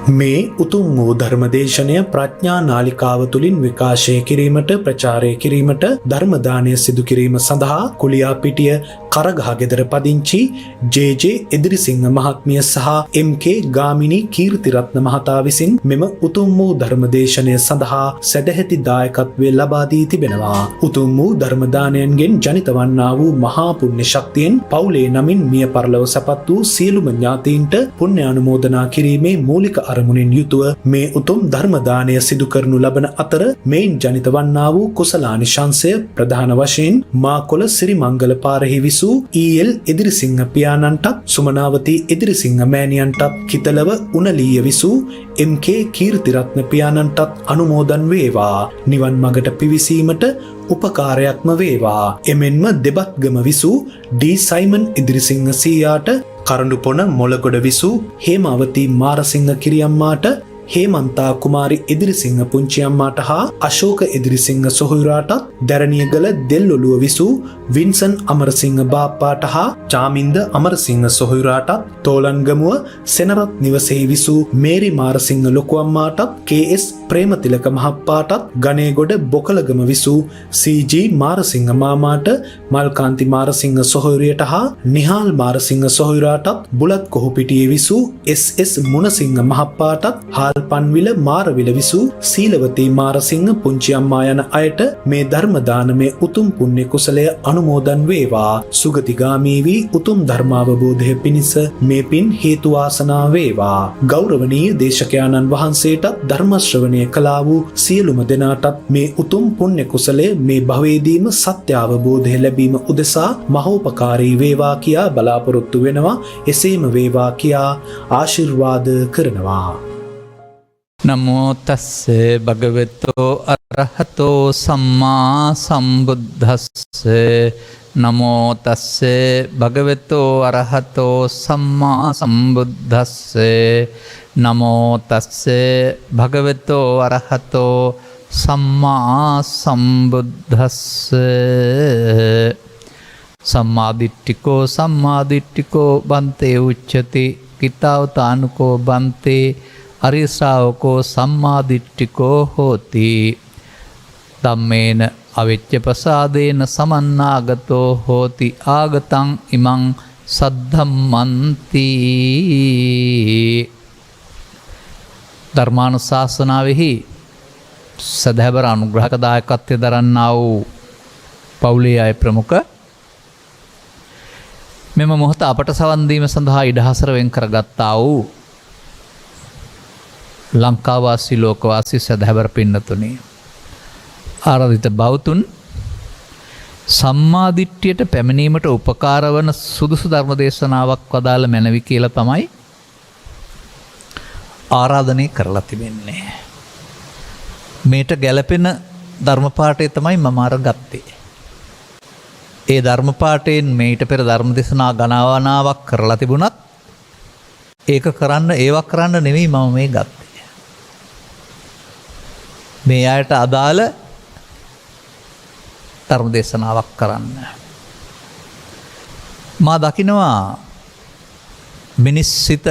මේ උතුම් වූ ධර්මදේශනය ප්‍රඥා නාලිකාව තුළින් විකාශය කිරීමට ප්‍රචාරය කිරීමට ධර්මදානය සිදු කිරීම සඳහා කුලියාපිටිය කරගහගෙදර පදිංචි ජේ.ජේ. එදිරිසිංහ මහත්මිය සහ එම්.කේ. ගාමිණී කීර්තිරත්න මහතා විසින් මෙම උතුම් වූ ධර්මදේශනය සඳහා සැදැහැති දායකත්වය ලබා දී තිබෙනවා. උතුම් වූ ධර්මදානයන්ගෙන් ජනිත වන්නා වූ මහා පුණ්‍ය ශක්තියෙන් පවුලේ නමින් මිය පරලොව සැපත් වූ සියලුම ඥාතීන්ට පුණ්‍ය අනුමෝදනා කිරීමේ මූලික අරමුණින් යුතුව මේ උතුම් ධර්මදානය සිදු කරනු ලබන අතර මෙයින් ජනිත වන්නා වූ කුසලානිශංසය ප්‍රධාන වශයෙන් මාකොළ සිරිමංගල පාරෙහි විසූ ඊ.එල්. එදිරිසිංහ පියාණන්ටත් සුමනාවතී එදිරිසිංහ මෑණියන්ටත් කිතලව උණලීය විසූ එම්.කේ. කීර්තිරත්න පියාණන්ටත් අනුමෝදන් වේවා. නිවන් මඟට පිවිසීමට උපකාරයක්ම වේවා. එමෙන්ම දෙබත්ගම විසූ ඩී. සයිමන් එදිරිසිංහ සීයාට, කරඬුපොන මොළගොඩ විසූ හේමාවතී මාරසිංහ කිරියම්මාට, හේමන්තා කුමාරි එදිරිසිංහ පුංචියම්මාට හා අශෝක එදිරිසිංහ සොහොයුරාටත්, දැරණියගල දෙල්ඔළුව විසූ වින්සන් අමරසිංහ බාප්පාට හා චාමින්ද අමරසිංහ සොහොයුරාටත්, තෝලන්ගමුව සෙනරත් නිවසෙහි විසූ මේරි මාරසිංහ ලොකුඅම්මාටත්, කේ.එස්. ප්‍රේමතිලක මහත්පාටත්, ගණේගොඩ බොකලගම විසූ සී.ජී. මාරසිංහ මාමාට, මල්කාන්ති මාරසිංහ සොහොයුරියට හා නිහාල් මාරසිංහ සොහොයුරාටත්, බුලත් කොහුපිටියේ විසූ එස්.එස්. මුණසිංහ මහත්පාටත්, පන්විල මාරවිල විසූ සීලවතී මාරසිංහ පුංචි අම්මා යන අයට මේ ධර්ම දානමය උතුම් පුණ්‍ය කුසලය අනුමෝදන් වේවා. සුගතිගාමී වී උතුම් ධර්මාවබෝධය පිණිස මේ පින් හේතු වාසනා වේවා. ගෞරවනීය දේශකයාණන් වහන්සේටත් ධර්ම ශ්‍රවණය කළා වූ සියලුම දෙනාටත් මේ උතුම් පුණ්‍ය කුසලය මේ භවයේදීම සත්‍ය අවබෝධය ලැබීම උදෙසා මහෝපකාරී වේවා කියා බලාපොරොත්තු වෙනවා. එසේම වේවා කියා ආශිර්වාද කරනවා. නමෝ තස්ස භගවතෝ අරහතෝ සම්මා සම්බුද්දස්ස. නමෝ තස්ස භගවතෝ අරහතෝ සම්මා සම්බුද්දස්ස. නමෝ තස්ස භගවතෝ අරහතෝ සම්මා සම්බුද්දස්ස. සම්මාදිට්ඨිකෝ සම්මාදිට්ඨිකෝ බන්තේ උච්චති කිතාවතානුකෝ බන්තේ අරිය ශ්‍රාවකෝ සම්මාදිට්ඨිකෝ හෝති. ධම්මේන අවිච්ඡ ප්‍රසාදේන සමන්නාගතෝ හෝති ආගතං ඉමං සද්ධම්මන්ති. ධර්මානුශාසනාවෙහි සදහැබර අනුග්‍රහක දායකත්වය දරන්නා වූ පවුලේ අය ප්‍රමුඛ මෙම මොහොත අපට සවන් දීම සඳහා ඉඩහසර වෙන් කරගත්තා වූ ලංකාවාසී ලෝකවාසී සදහැබර පින්නතුනි, ආරාධිත බෞතුන්, සම්මාදිට්ඨියට පැමිණීමට උපකාර වන සුදුසු ධර්ම දේශනාවක් වදාළ මැනවි කියලා තමයි ආරාධනය කරලා තිබෙන්නේ. මේට ගැළපෙන ධර්ම පාඨය තමයි මම අරගත්තේ. ඒ ධර්ම පාඨයෙන් මේට පෙර ධර්ම දේශනා ගණනාවක් කරලා තිබුණත් ඒවා කරන්න නෙවෙයි මම මේ ගත්තේ. මේ අයට අදාළ ධර්ම දේශනාවක් කරන්න. මා දකිනවා මිනිස් සිත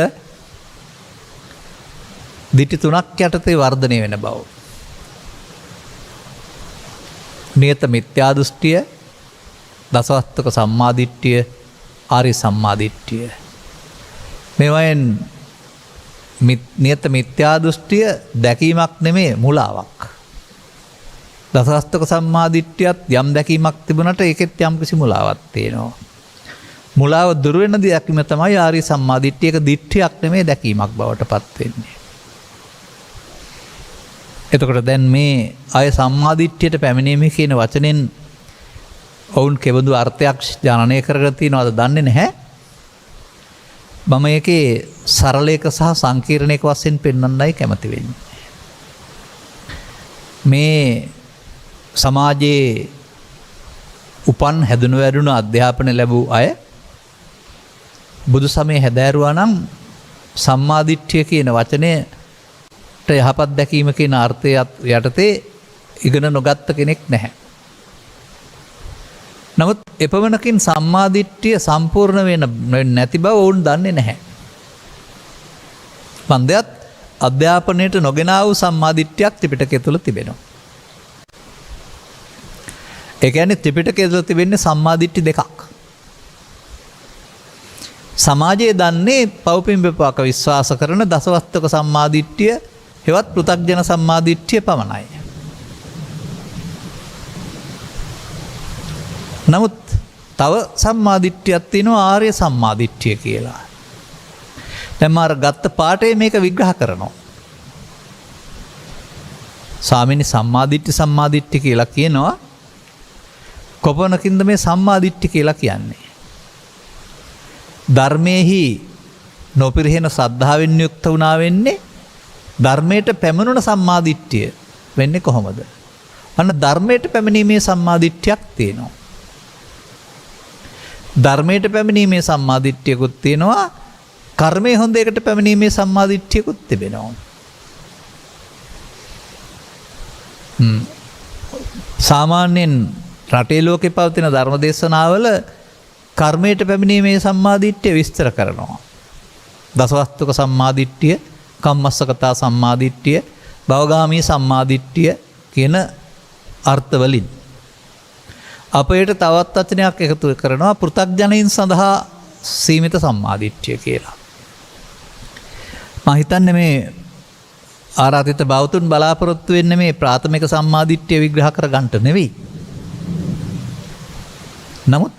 දිටි 3ක් යටතේ වර්ධනය වෙන බව. නියත මිත්‍යා දෘෂ්ටිය, දසවස්තුක සම්මාදිට්ඨිය, ආර්ය සම්මාදිට්ඨිය. මේවායින් නියත මිත්‍යා දෘෂ්ටිය දැකීමක් නෙමේ, මුලාවක්. දසවස්තුක සම්මාදිට්ඨියත් යම් දැකීමක් තිබුණට ඒකෙත් යම් කිසි මුලාවක් තියෙනවා. මුලාව දුරු වෙන දැකීම තමයි ආර්ය සම්මාදිට්ඨිය. ඒක දිට්ඨියක් නෙමේ, දැකීමක් බවට පත් වෙන්නේ. එතකොට දැන් මේ අය සම්මාදිට්ඨියට පැමිණීම කියන වචනෙන් ඔවුන් කෙබඳු අර්ථයක් ජනනය කරගෙන තියෙනවද දන්නේ නැහැ. මම ඒකේ සරලයක සහ සංකීර්ණයක වශයෙන් පෙන්වන්නයි කැමති වෙන්නේ. මේ සමාජයේ උපන් හැදුණු වැඩුණු අධ්‍යාපන ලැබූ අය බුදු සමය හැදෑරුවා නම් සම්මාදිට්ඨිය කියන වචනයට යහපත් දැකීම කියන අර්ථය යටතේ ඉගෙන නොගත්ත කෙනෙක් නැහැ. නමුත් එපමණකින් සම්මාදිට්ඨිය සම්පූර්ණ වෙන නැති බව ඔවුන් දන්නේ නැහැ. පන්දයත් අධ්‍යාපනයට නොගෙන වූ සම්මාදිට්ඨියක් ත්‍රිපිටකය තුළ තිබෙනවා. ඒ කියන්නේ ත්‍රිපිටකය තුළ තිබෙන්නේ සම්මාදිට්ඨි දෙකක්. සමාජයේ දන්නේ පව්පින් විපාක විශ්වාස කරන දසවස්තුක සම්මාදිට්ඨිය හෙවත් පෘථග්ජන සම්මාදිට්ඨිය පමණයි. නමුත් තව සම්මාදිට්ඨියක් තියෙනවා ආර්ය සම්මාදිට්ඨිය කියලා. දැන් මාර ගත්ත පාඩේ මේක විග්‍රහ කරනවා. ස්වාමීනි සම්මාදිට්ඨි කියලා කියනවා කොපමණකින්ද මේ සම්මාදිට්ඨි කියලා කියන්නේ? ධර්මයේහි නොපිරිහෙන ශ්‍රද්ධාවෙන් යුක්ත වුණා වෙන්නේ ධර්මයට පැමිණුණ සම්මාදිට්ඨිය වෙන්නේ කොහොමද? අන්න ධර්මයට පැමිණීමේ සම්මාදිට්ඨියක් තියෙනවා. ධර්මයට පැමිණීමේ සම්මාදිට්ඨියකුත් තියෙනවා. කර්මයේ හොඳ එකට පැමිණීමේ සම්මාදිට්ඨියකුත් තිබෙනවා. සාමාන්‍යයෙන් රටේ ලෝකේ පවතින ධර්ම දේශනාවල කර්මයට පැමිණීමේ සම්මාදිට්ඨිය විස්තර කරනවා. දසවස්තුක සම්මාදිට්ඨිය, කම්මස්සකතා සම්මාදිට්ඨිය, භවගාමී සම්මාදිට්ඨිය කියන අර්ථවලින්. අපේට තවත් වචනයක් එකතු කරනවා පෘථග්ජනයින් සඳහා සීමිත සම්මාදිට්ඨිය කියලා. මම හිතන්නේ මේ ආරාධිත බෞතුන් බලාපොරොත්තු වෙන්නේ මේ ප්‍රාථමික සම්මාදිට්ඨිය විග්‍රහ කර ගන්නට නෙවෙයි. නමුත්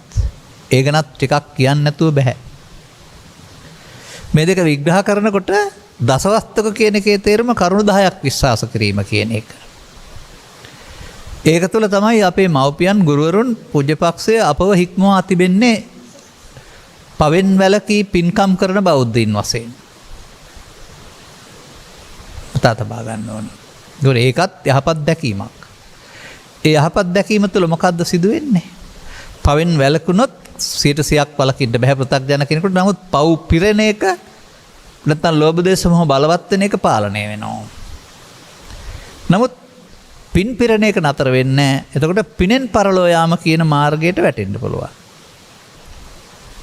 ඒ ගැනත් ටිකක් කියන්න නැතුව බෑ. මේ දෙක විග්‍රහ කරනකොට දසවස්තුක කියන එකේ තේරුම කරුණු 10ක් විශ්වාස කිරීම කියන එක. ඒක තුළ තමයි අපේ මව්පියන් ගුරුවරුන් පූජ්‍යපක්ෂය අපව හික්මවා තිබෙන්නේ පවෙන් වැළකී පින්කම් කරන බෞද්ධයින් වශයෙන්. තබා ගන්න ඕනේ. ඒකත් යහපත් දැකීමක්. ඒ යහපත් දැකීම තුළ මොකද්ද සිදු වෙන්නේ? පවෙන් වැළකුණොත් 100%ක් වළකින්න බෑ පෘථග්ජන කෙනෙකුට. නමුත් පව් පිරෙන එක නැත්නම් ලෝභ දේශ මොහ බලවත් වෙන එක පාලනය වෙනවා. නමුත් පින් පිරෙන එක නතර වෙන්නේ නැහැ. එතකොට පිනෙන් පරලෝ යාම කියන මාර්ගයට වැටෙන්න පුළුවන්.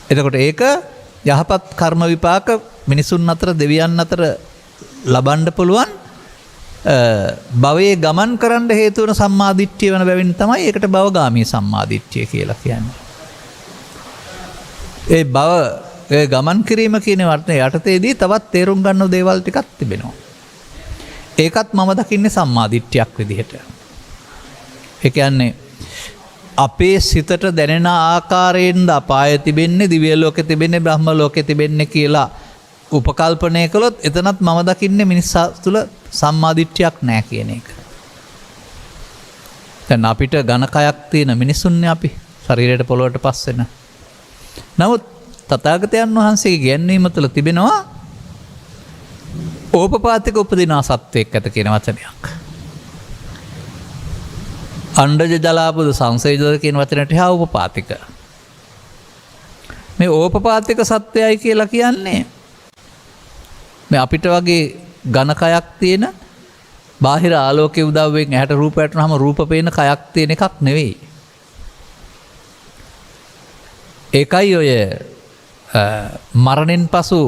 එතකොට ඒක යහපත් කර්ම විපාක මිනිසුන් අතර දෙවියන් අතර ලබන්න පුළුවන් භවයේ ගමන් කරන්න හේතු වන සම්මාදිට්ඨිය වෙන බැවින් තමයි ඒකට භවගාමී සම්මාදිට්ඨිය කියලා කියන්නේ. ඒ භව ගමන් කිරීම කියන වචනේ යටතේදී තවත් තේරුම් ගන්න දේවල් ටිකක් තිබෙනවා. ඒකත් මම දකින්නේ සම්මාදිට්ඨියක් විදිහට. ඒ කියන්නේ අපේ සිතට දැනෙන ආකාරයෙන්ද අපාය තිබෙන්නේ, දිව්‍ය ලෝකෙ තිබෙන්නේ, බ්‍රහ්ම ලෝකෙ තිබෙන්නේ කියලා උපකල්පනය කළොත් එතනත් මම දකින්නේ මිනිස්සු තුළ සම්මාදිට්ඨියක් නැහැ කියන එක. දැන් අපිට ඝන කයක් තියෙන මිනිසුන්නේ අපි ශරීරයට පොළොවට පස් වෙන. නමුත් තථාගතයන් වහන්සේගේ ගැන්වීම තුළ තිබෙනවා ඕපපාතික උපදිනා සත්වයක් ඇත කියන වචනයක්. අණ්ඩජ ජලාපුද සංසේචන කියන වචනට හා ඕපපාතික. මේ ඕපපාතික සත්වයයි කියලා කියන්නේ මේ අපිට වගේ ඝන කයක් තියෙන බාහිර ආලෝකයේ උදව්වෙන් ඇහැට රූප වැටුනහම රූප පේන කයක් තියෙන එකක් නෙවෙයි. ඒකයි ඔය මරණයෙන් පසු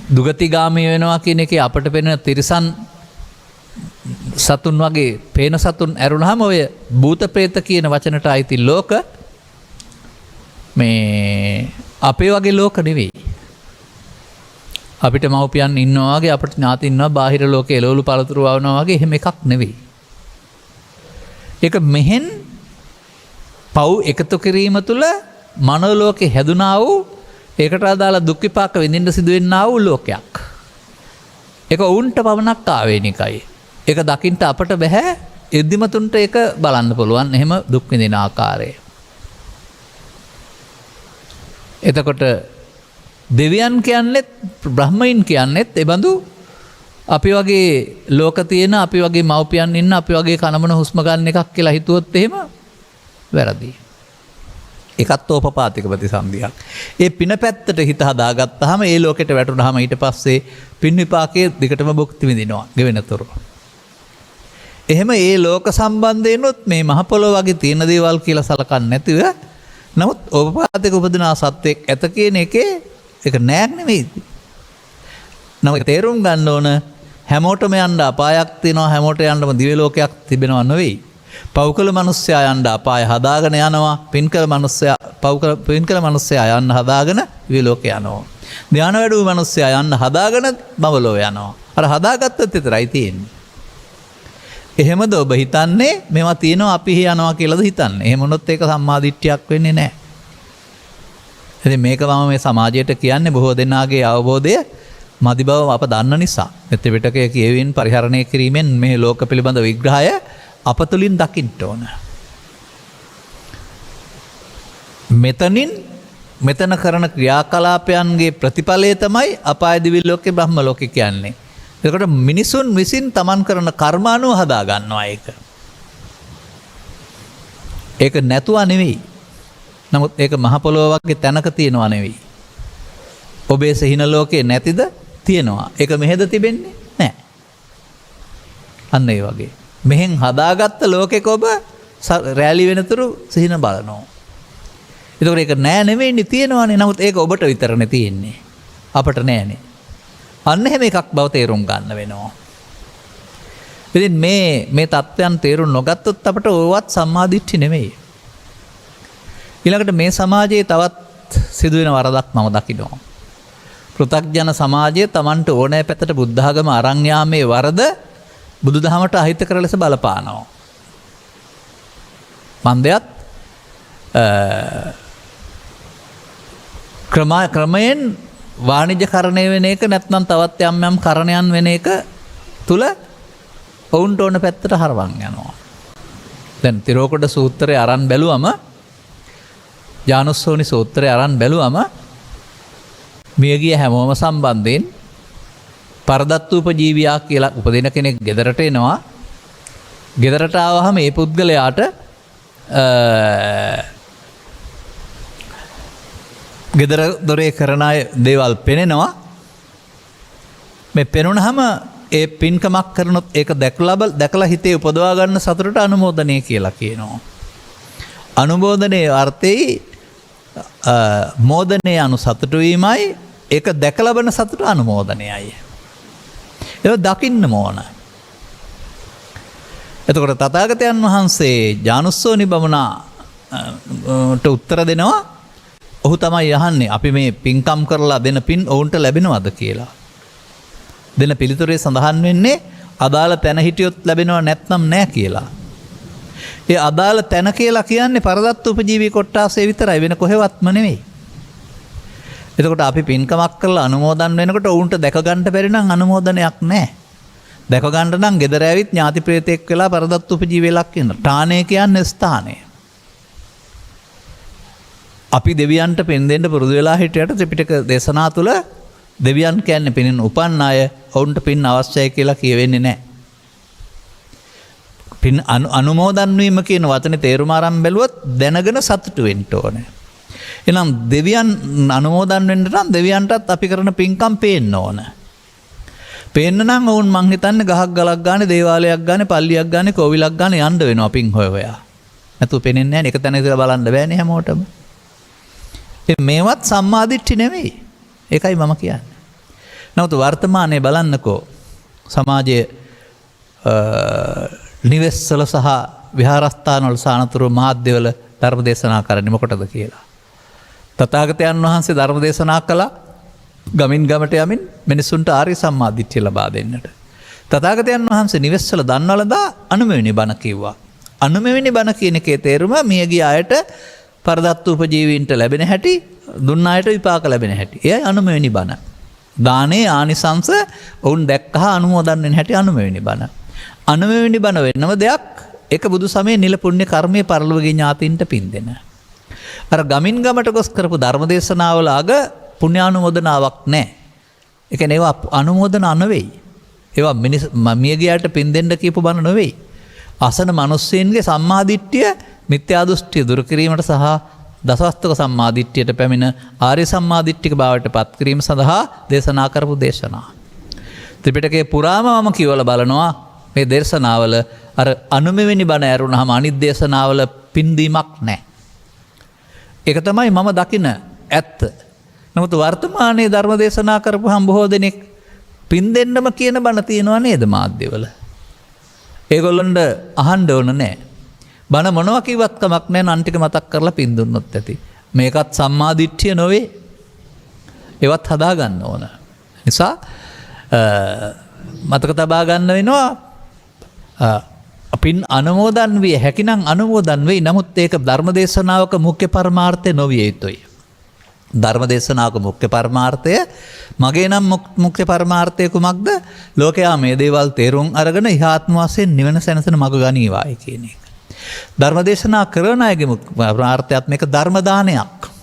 දුගතිගාමී වෙනවා කියන එකේ අපට පෙනෙන තිරිසන් සතුන් වගේ පේන සතුන් ඇරුණාම ඔය භූත ප්‍රේත කියන වචනට අයිති ලෝක මේ අපේ වගේ ලෝක නෙවෙයි. අපිට මව්පියන් ඉන්නවා වගේ අපිට ඥාති ඉන්නවා බාහිර ලෝකේ එළවලු පළතුරු වවනවා වගේ එහෙම එකක් නෙවෙයි. ඒක මෙහෙන් පව් එකතු කිරීම තුළ මනෝලෝකේ හැදුනා වූ ඒකට අදාළ දුක් විපාක විඳින්න සිදුවෙන්නා වූ ලෝකයක්. ඒක උන්ට පවණක් ආවේනිකයි. ඒක දකින්න අපට බෑ. එද්දිමතුන්ට ඒක බලන්න පුළුවන්. එහෙම දුක් විඳින ආකාරය. එතකොට දෙවියන් කියන්නේත් බ්‍රහ්මයින් කියන්නේත් එබඳු අපි වගේ ලෝක තියෙන අපි වගේ මව්පියන් ඉන්න අපි වගේ කනමන හුස්ම ගන්න එකක් කියලා හිතුවොත් එහෙම වැරදි. ඒකත් ඕපපාතික ප්‍රතිසන්දියක්. ඒ පින පැත්තට හිත හදාගත්තාම ඒ ලෝකෙට වැටුනහම ඊට පස්සේ පින් විපාකයේ දිගටම භුක්ති විඳිනවා ගෙවෙනතුරු. එහෙම ඒ ලෝක සම්බන්ධයෙන්ොත් මේ මහ පොළොව වගේ තියෙන දේවල් කියලා සලකන්නේ නැතිව නමුත් ඕපපාතික උපදිනා සත්‍යයක් ඇත කියන එකේ ඒක නෑක් නෙවෙයි. නම තේරුම් ගන්න ඕන හැමෝටම යන්න අපායක් තියෙනවා හැමෝට යන්නම දිව්‍ය ලෝකයක් තිබෙනව නෙවෙයි. පව් කළ මිනිස්සයා යන්න අපාය හදාගෙන යනවා. පින් කළ මිනිස්සයා පින් කළ මිනිස්සයා යන්න හදාගෙන දිව්‍ය ලෝකේ යනවා. ධානය වැඩි වූ මිනිස්සයා යන්න හදාගෙන බඹලෝ යනවා. අර හදාගත්තත් විතරයි තියෙන්නේ. එහෙමද ඔබ හිතන්නේ මේවා තියෙනවා අපි යනවා කියලාද හිතන්නේ? එහෙම වුණොත් ඒක සම්මාදිට්ඨියක් වෙන්නේ නැහැ. ඉතින් මේක මම මේ සමාජයට කියන්නේ බොහෝ දෙනාගේ අවබෝධය මදි බව අප දන්න නිසා. ත්‍රිපිටකය කියවින් පරිහරණය කිරීමෙන් මේ ලෝක පිළිබඳ විග්‍රහය අප තුළින් දකින්න ඕන. මෙතන කරන ක්‍රියාකලාපයන්ගේ ප්‍රතිඵලය තමයි අපාය දිව්‍ය ලෝකේ බ්‍රහ්ම ලෝකේ කියන්නේ. එතකොට මිනිසුන් විසින් තමන් කරන කර්මානුව හදා ගන්නවා ඒක. ඒක නැතුව නෙවෙයි. නමුත් ඒක මහ පොළොව වගේ තැනක තියෙනවා නෙවෙයි. ඔබේ සිහින ලෝකේ නැතිද? තියෙනවා. ඒක මෙහෙද තිබෙන්නේ? නැහැ. අන්න ඒ වගේ. මෙහෙන් හදාගත්ත ලෝකෙක ඔබ රැලි වෙනතුරු සිහින බලනවා. එතකොට ඒක නෑ නෙවෙයිනේ තියෙනවානේ. නමුත් ඒක ඔබට විතරනේ තියෙන්නේ. අපට නෑනේ. අන්න එහෙම එකක් බව තේරුම් ගන්න වෙනවා. ඉතින් මේ தත්ත්වයන් තේරුම් නොගත්තොත් අපට ඕවත් සම්මාදිට්ඨි නෙමෙයි. ඊළඟට මේ සමාජයේ තවත් සිදුවෙන වරදක් මම දකිනවා. පෘථග්ජන සමාජයේ Tamanට ඕනෑ පැත්තට බුද්ධ ආගම අරන් යාමේ වරද බුදුදහමට අහිත කර ලෙස බලපානවා. මන්දයත් ක්‍රමයෙන් වාණිජකරණය වෙන එක නැත්නම් තවත් යම් කරණයන් වෙන එක තුල ඔවුන්ට ඕන පැත්තට හරවන් යනවා. දැන් තිරෝකොඩ සූත්‍රය අරන් බැලුවම ජානුස්සෝනි සූත්‍රය අරන් බැලුවම මියගිය හැමෝම සම්බන්ධයෙන් පරදත්තූපජීවියා කියලා උපදින කෙනෙක් ගෙදරට එනවා. ගෙදරට ආවහම ඒ පුද්ගලයාට ගෙදර දොරේ කරන අය දේවල් පෙනෙනවා. මේ පෙනුනහම ඒ පින්කමක් කරනොත් ඒක දැකලා හිතේ උපදවා ගන්න සතුටට අනුමෝදනය කියලා කියනවා. අනුමෝදනයේ අර්ථය මෝදනයේ අනු සතුටු වීමයි. ඒක දැකලා බන සතුට අනුමෝදනයයි. ඒක දකින්න ඕන. එතකොට තථාගතයන් වහන්සේ ජානුස්සෝනි බමුණාට උත්තර දෙනවා. ඔහු තමයි අහන්නේ අපි මේ පින්කම් කරලා දෙන පින් ඔවුන්ට ලැබෙනවද කියලා. දෙන පිළිතුරේ සඳහන් වෙන්නේ අදාළ තැන හිටියොත් ලැබෙනව නැත්නම් නැහැ කියලා. ඒ අදාළ තැන කියලා කියන්නේ පරදත්ත උපජීවී කොට්ටාසේ විතරයි වෙන කොහෙවත්ම නෙවෙයි. එතකොට අපි පින්කමක් කරලා අනුමෝදන් වෙනකොට ඔවුන්ට දැක ගන්න බැරි නම් අනුමෝදනයක් නැහැ. දැක ගන්න නම් ගෙදර ඇවිත් ඥාති ප්‍රේතෙක් වෙලා පරදත්ත උපජීවී ලක් වෙන. ඨාණය කියන්නේ ස්ථානය. අපි දෙවියන්ට පින් දෙන්න පුරුදු වෙලා හිටියට ත්‍රිපිටක දේශනා තුළ දෙවියන් කියන්නේ පිනෙන් උපන් අය ඔවුන්ට පින් අවශ්‍යයි කියලා කියවෙන්නේ නැහැ. පින් අනුමෝදන් වීම කියන වචනේ තේරුම අරන් බැලුවොත් දැනගෙන සතුටු වෙන්න ඕනේ. එහෙනම් දෙවියන් අනුමෝදන් වෙන්න නම් දෙවියන්ටත් අපි කරන පින්කම් පේන්න ඕන. පේන්න නම් වුන් මං හිතන්නේ ගහක් ගලක් ගානේ දේවාලයක් ගානේ පල්ලියක් ගානේ කෝවිලක් ගානේ යන්න වෙනවා පින් හොයා. නැතු පේන්නේ නැහැ. එක තැන ඉඳලා බලන්න බෑනේ හැමෝටම. මේවත් සම්මාදිට්ඨි නෙවෙයි. ඒකයි මම කියන්නේ. නමුත් වර්තමානයේ බලන්නකෝ සමාජයේ නිවෙස්වල සහ විහාරස්ථානවල සානතුරු මාධ්‍යවල ධර්ම දේශනා කරන්නේ මොකටද කියලා. තථාගතයන් වහන්සේ ධර්ම දේශනා කළා ගමින් ගමට යමින් මිනිසුන්ට ආර්ය සම්මාදිට්ඨිය ලබා දෙන්නට. තථාගතයන් වහන්සේ නිවෙස්වල දන්වලදා අනුමෙවෙනි බණ කිව්වා. අනුමෙවෙනි බණ කියන එකේ තේරුම මියගිය අයට පරදත්ත උපජීවීන්ට ලැබෙන හැටි දුන්න අයට විපාක ලැබෙන හැටි. එයයි අනුමෙවෙනි බණ. දානේ ආනිසංස ඔවුන් දැක්කහ අනුමෝදන් වෙන හැටි අනුමෙවෙනි බණ. අනුමෙවෙනි බණ වෙනම දෙයක් ඒක බුදු සමයේ නිල පුණ්‍ය කර්මයේ පරලෝකීය ඥාතින්ට පින් දෙන. අර ගමින් ගමට ගොස් කරපු ධර්ම දේශනාවල අග පුණ්‍යානුමෝදනාවක් නැහැ. ඒ කියන්නේ ඒවා අනුමෝදන නෙවෙයි. ඒවා මියගියාට පින් දෙන්න කියපු බණ නෙවෙයි. අසන මිනිස්සුන්ගේ සම්මාදිට්ඨිය මිත්‍යා දෘෂ්ටිය දුරු කිරීමට සහ දසවස්තුක සම්මාදිට්ඨියට පැමිණ ආර්ය සම්මාදිට්ඨික භාවයට පත් කිරීම සඳහා දේශනා කරපු දේශනා. ත්‍රිපිටකයේ පුරාම මම කියවලා බලනවා මේ දේශනාවල අර අනුමෙවෙනි බණ ඇරුණාම අනිත් දේශනාවල පින්දීමක් නැහැ. ඒක තමයි මම දකින ඇත්ත. නමුත් වර්තමානයේ ධර්ම දේශනා කරපුවාම බොහෝ දෙනෙක් පින් දෙන්නම කියන බණ තියෙනවා නේද මාධ්‍යවල. ඒගොල්ලන්ට අහන්න ඕන නෑ. බණ මොනවා කිව්වත් කමක් නෑ අන් ටික මතක් කරලා පින් දුන්නොත් ඇති. මේකත් සම්මා දිට්ඨිය නොවේ. ඒවත් හදා ගන්න ඕන. නිසා මතක තබා ගන්න වෙනවා පින් අනුමෝදන් විය හැකිනම් අනුමෝදන් වෙයි. නමුත් ඒක ධර්මදේශනාවක මුඛ්‍ය පරමාර්ථය නොවිය යුතුයි. ධර්මදේශනාවක මුඛ්‍ය පරමාර්ථය මගේ නම් මුඛ්‍ය පරමාර්ථය කුමක්ද? ලෝකයා මේ දේවල් තේරුම් අරගෙන ඉහාත්ම වශයෙන් නිවන සැනසෙන මඟ ගනීවායි කියන එක. ධර්මදේශනා කරන අයගේ මුඛ්‍ය පරමාර්ථයත් මේක ධර්ම දානයක්.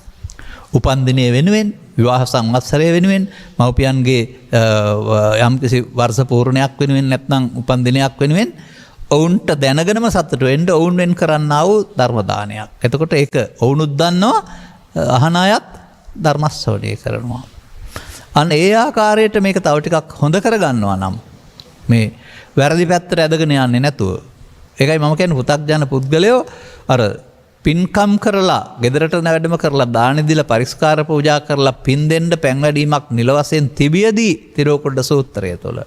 උපන්දිනය වෙනුවෙන් විවාහ සංවත්සරය වෙනුවෙන් මව්පියන්ගේ යම්කිසි වර්ෂ පූර්ණයක් වෙනුවෙන් නැත්නම් උපන්දිනයක් වෙනුවෙන් ඔවුන්ට දැනගෙනම සතුට වෙන්න ඔවුන් වෙන් කරන්නා වූ ධර්ම දානයක්. එතකොට ඒක ඔවුනුත් දන්නවා අහන අයත් ධර්ම ශ්‍රවණය කරනවා. අන්න ඒ ආකාරයට මේක තව ටිකක් හොඳ කරගන්නවා නම් මේ වැරදි පැත්තට ඇදගෙන යන්නේ නැතුව. ඒකයි මම කියන්නේ පු탁ජන පුද්ගලයෝ අර පින්කම් කරලා ගෙදරට වැඩම කරලා දාන දීලා පරිස්කාර පූජා කරලා පින් දෙන්න පැන් වැඩීමක් නිල වශයෙන් තිබියදී තිරෝකුඩ සූත්‍රය තුළ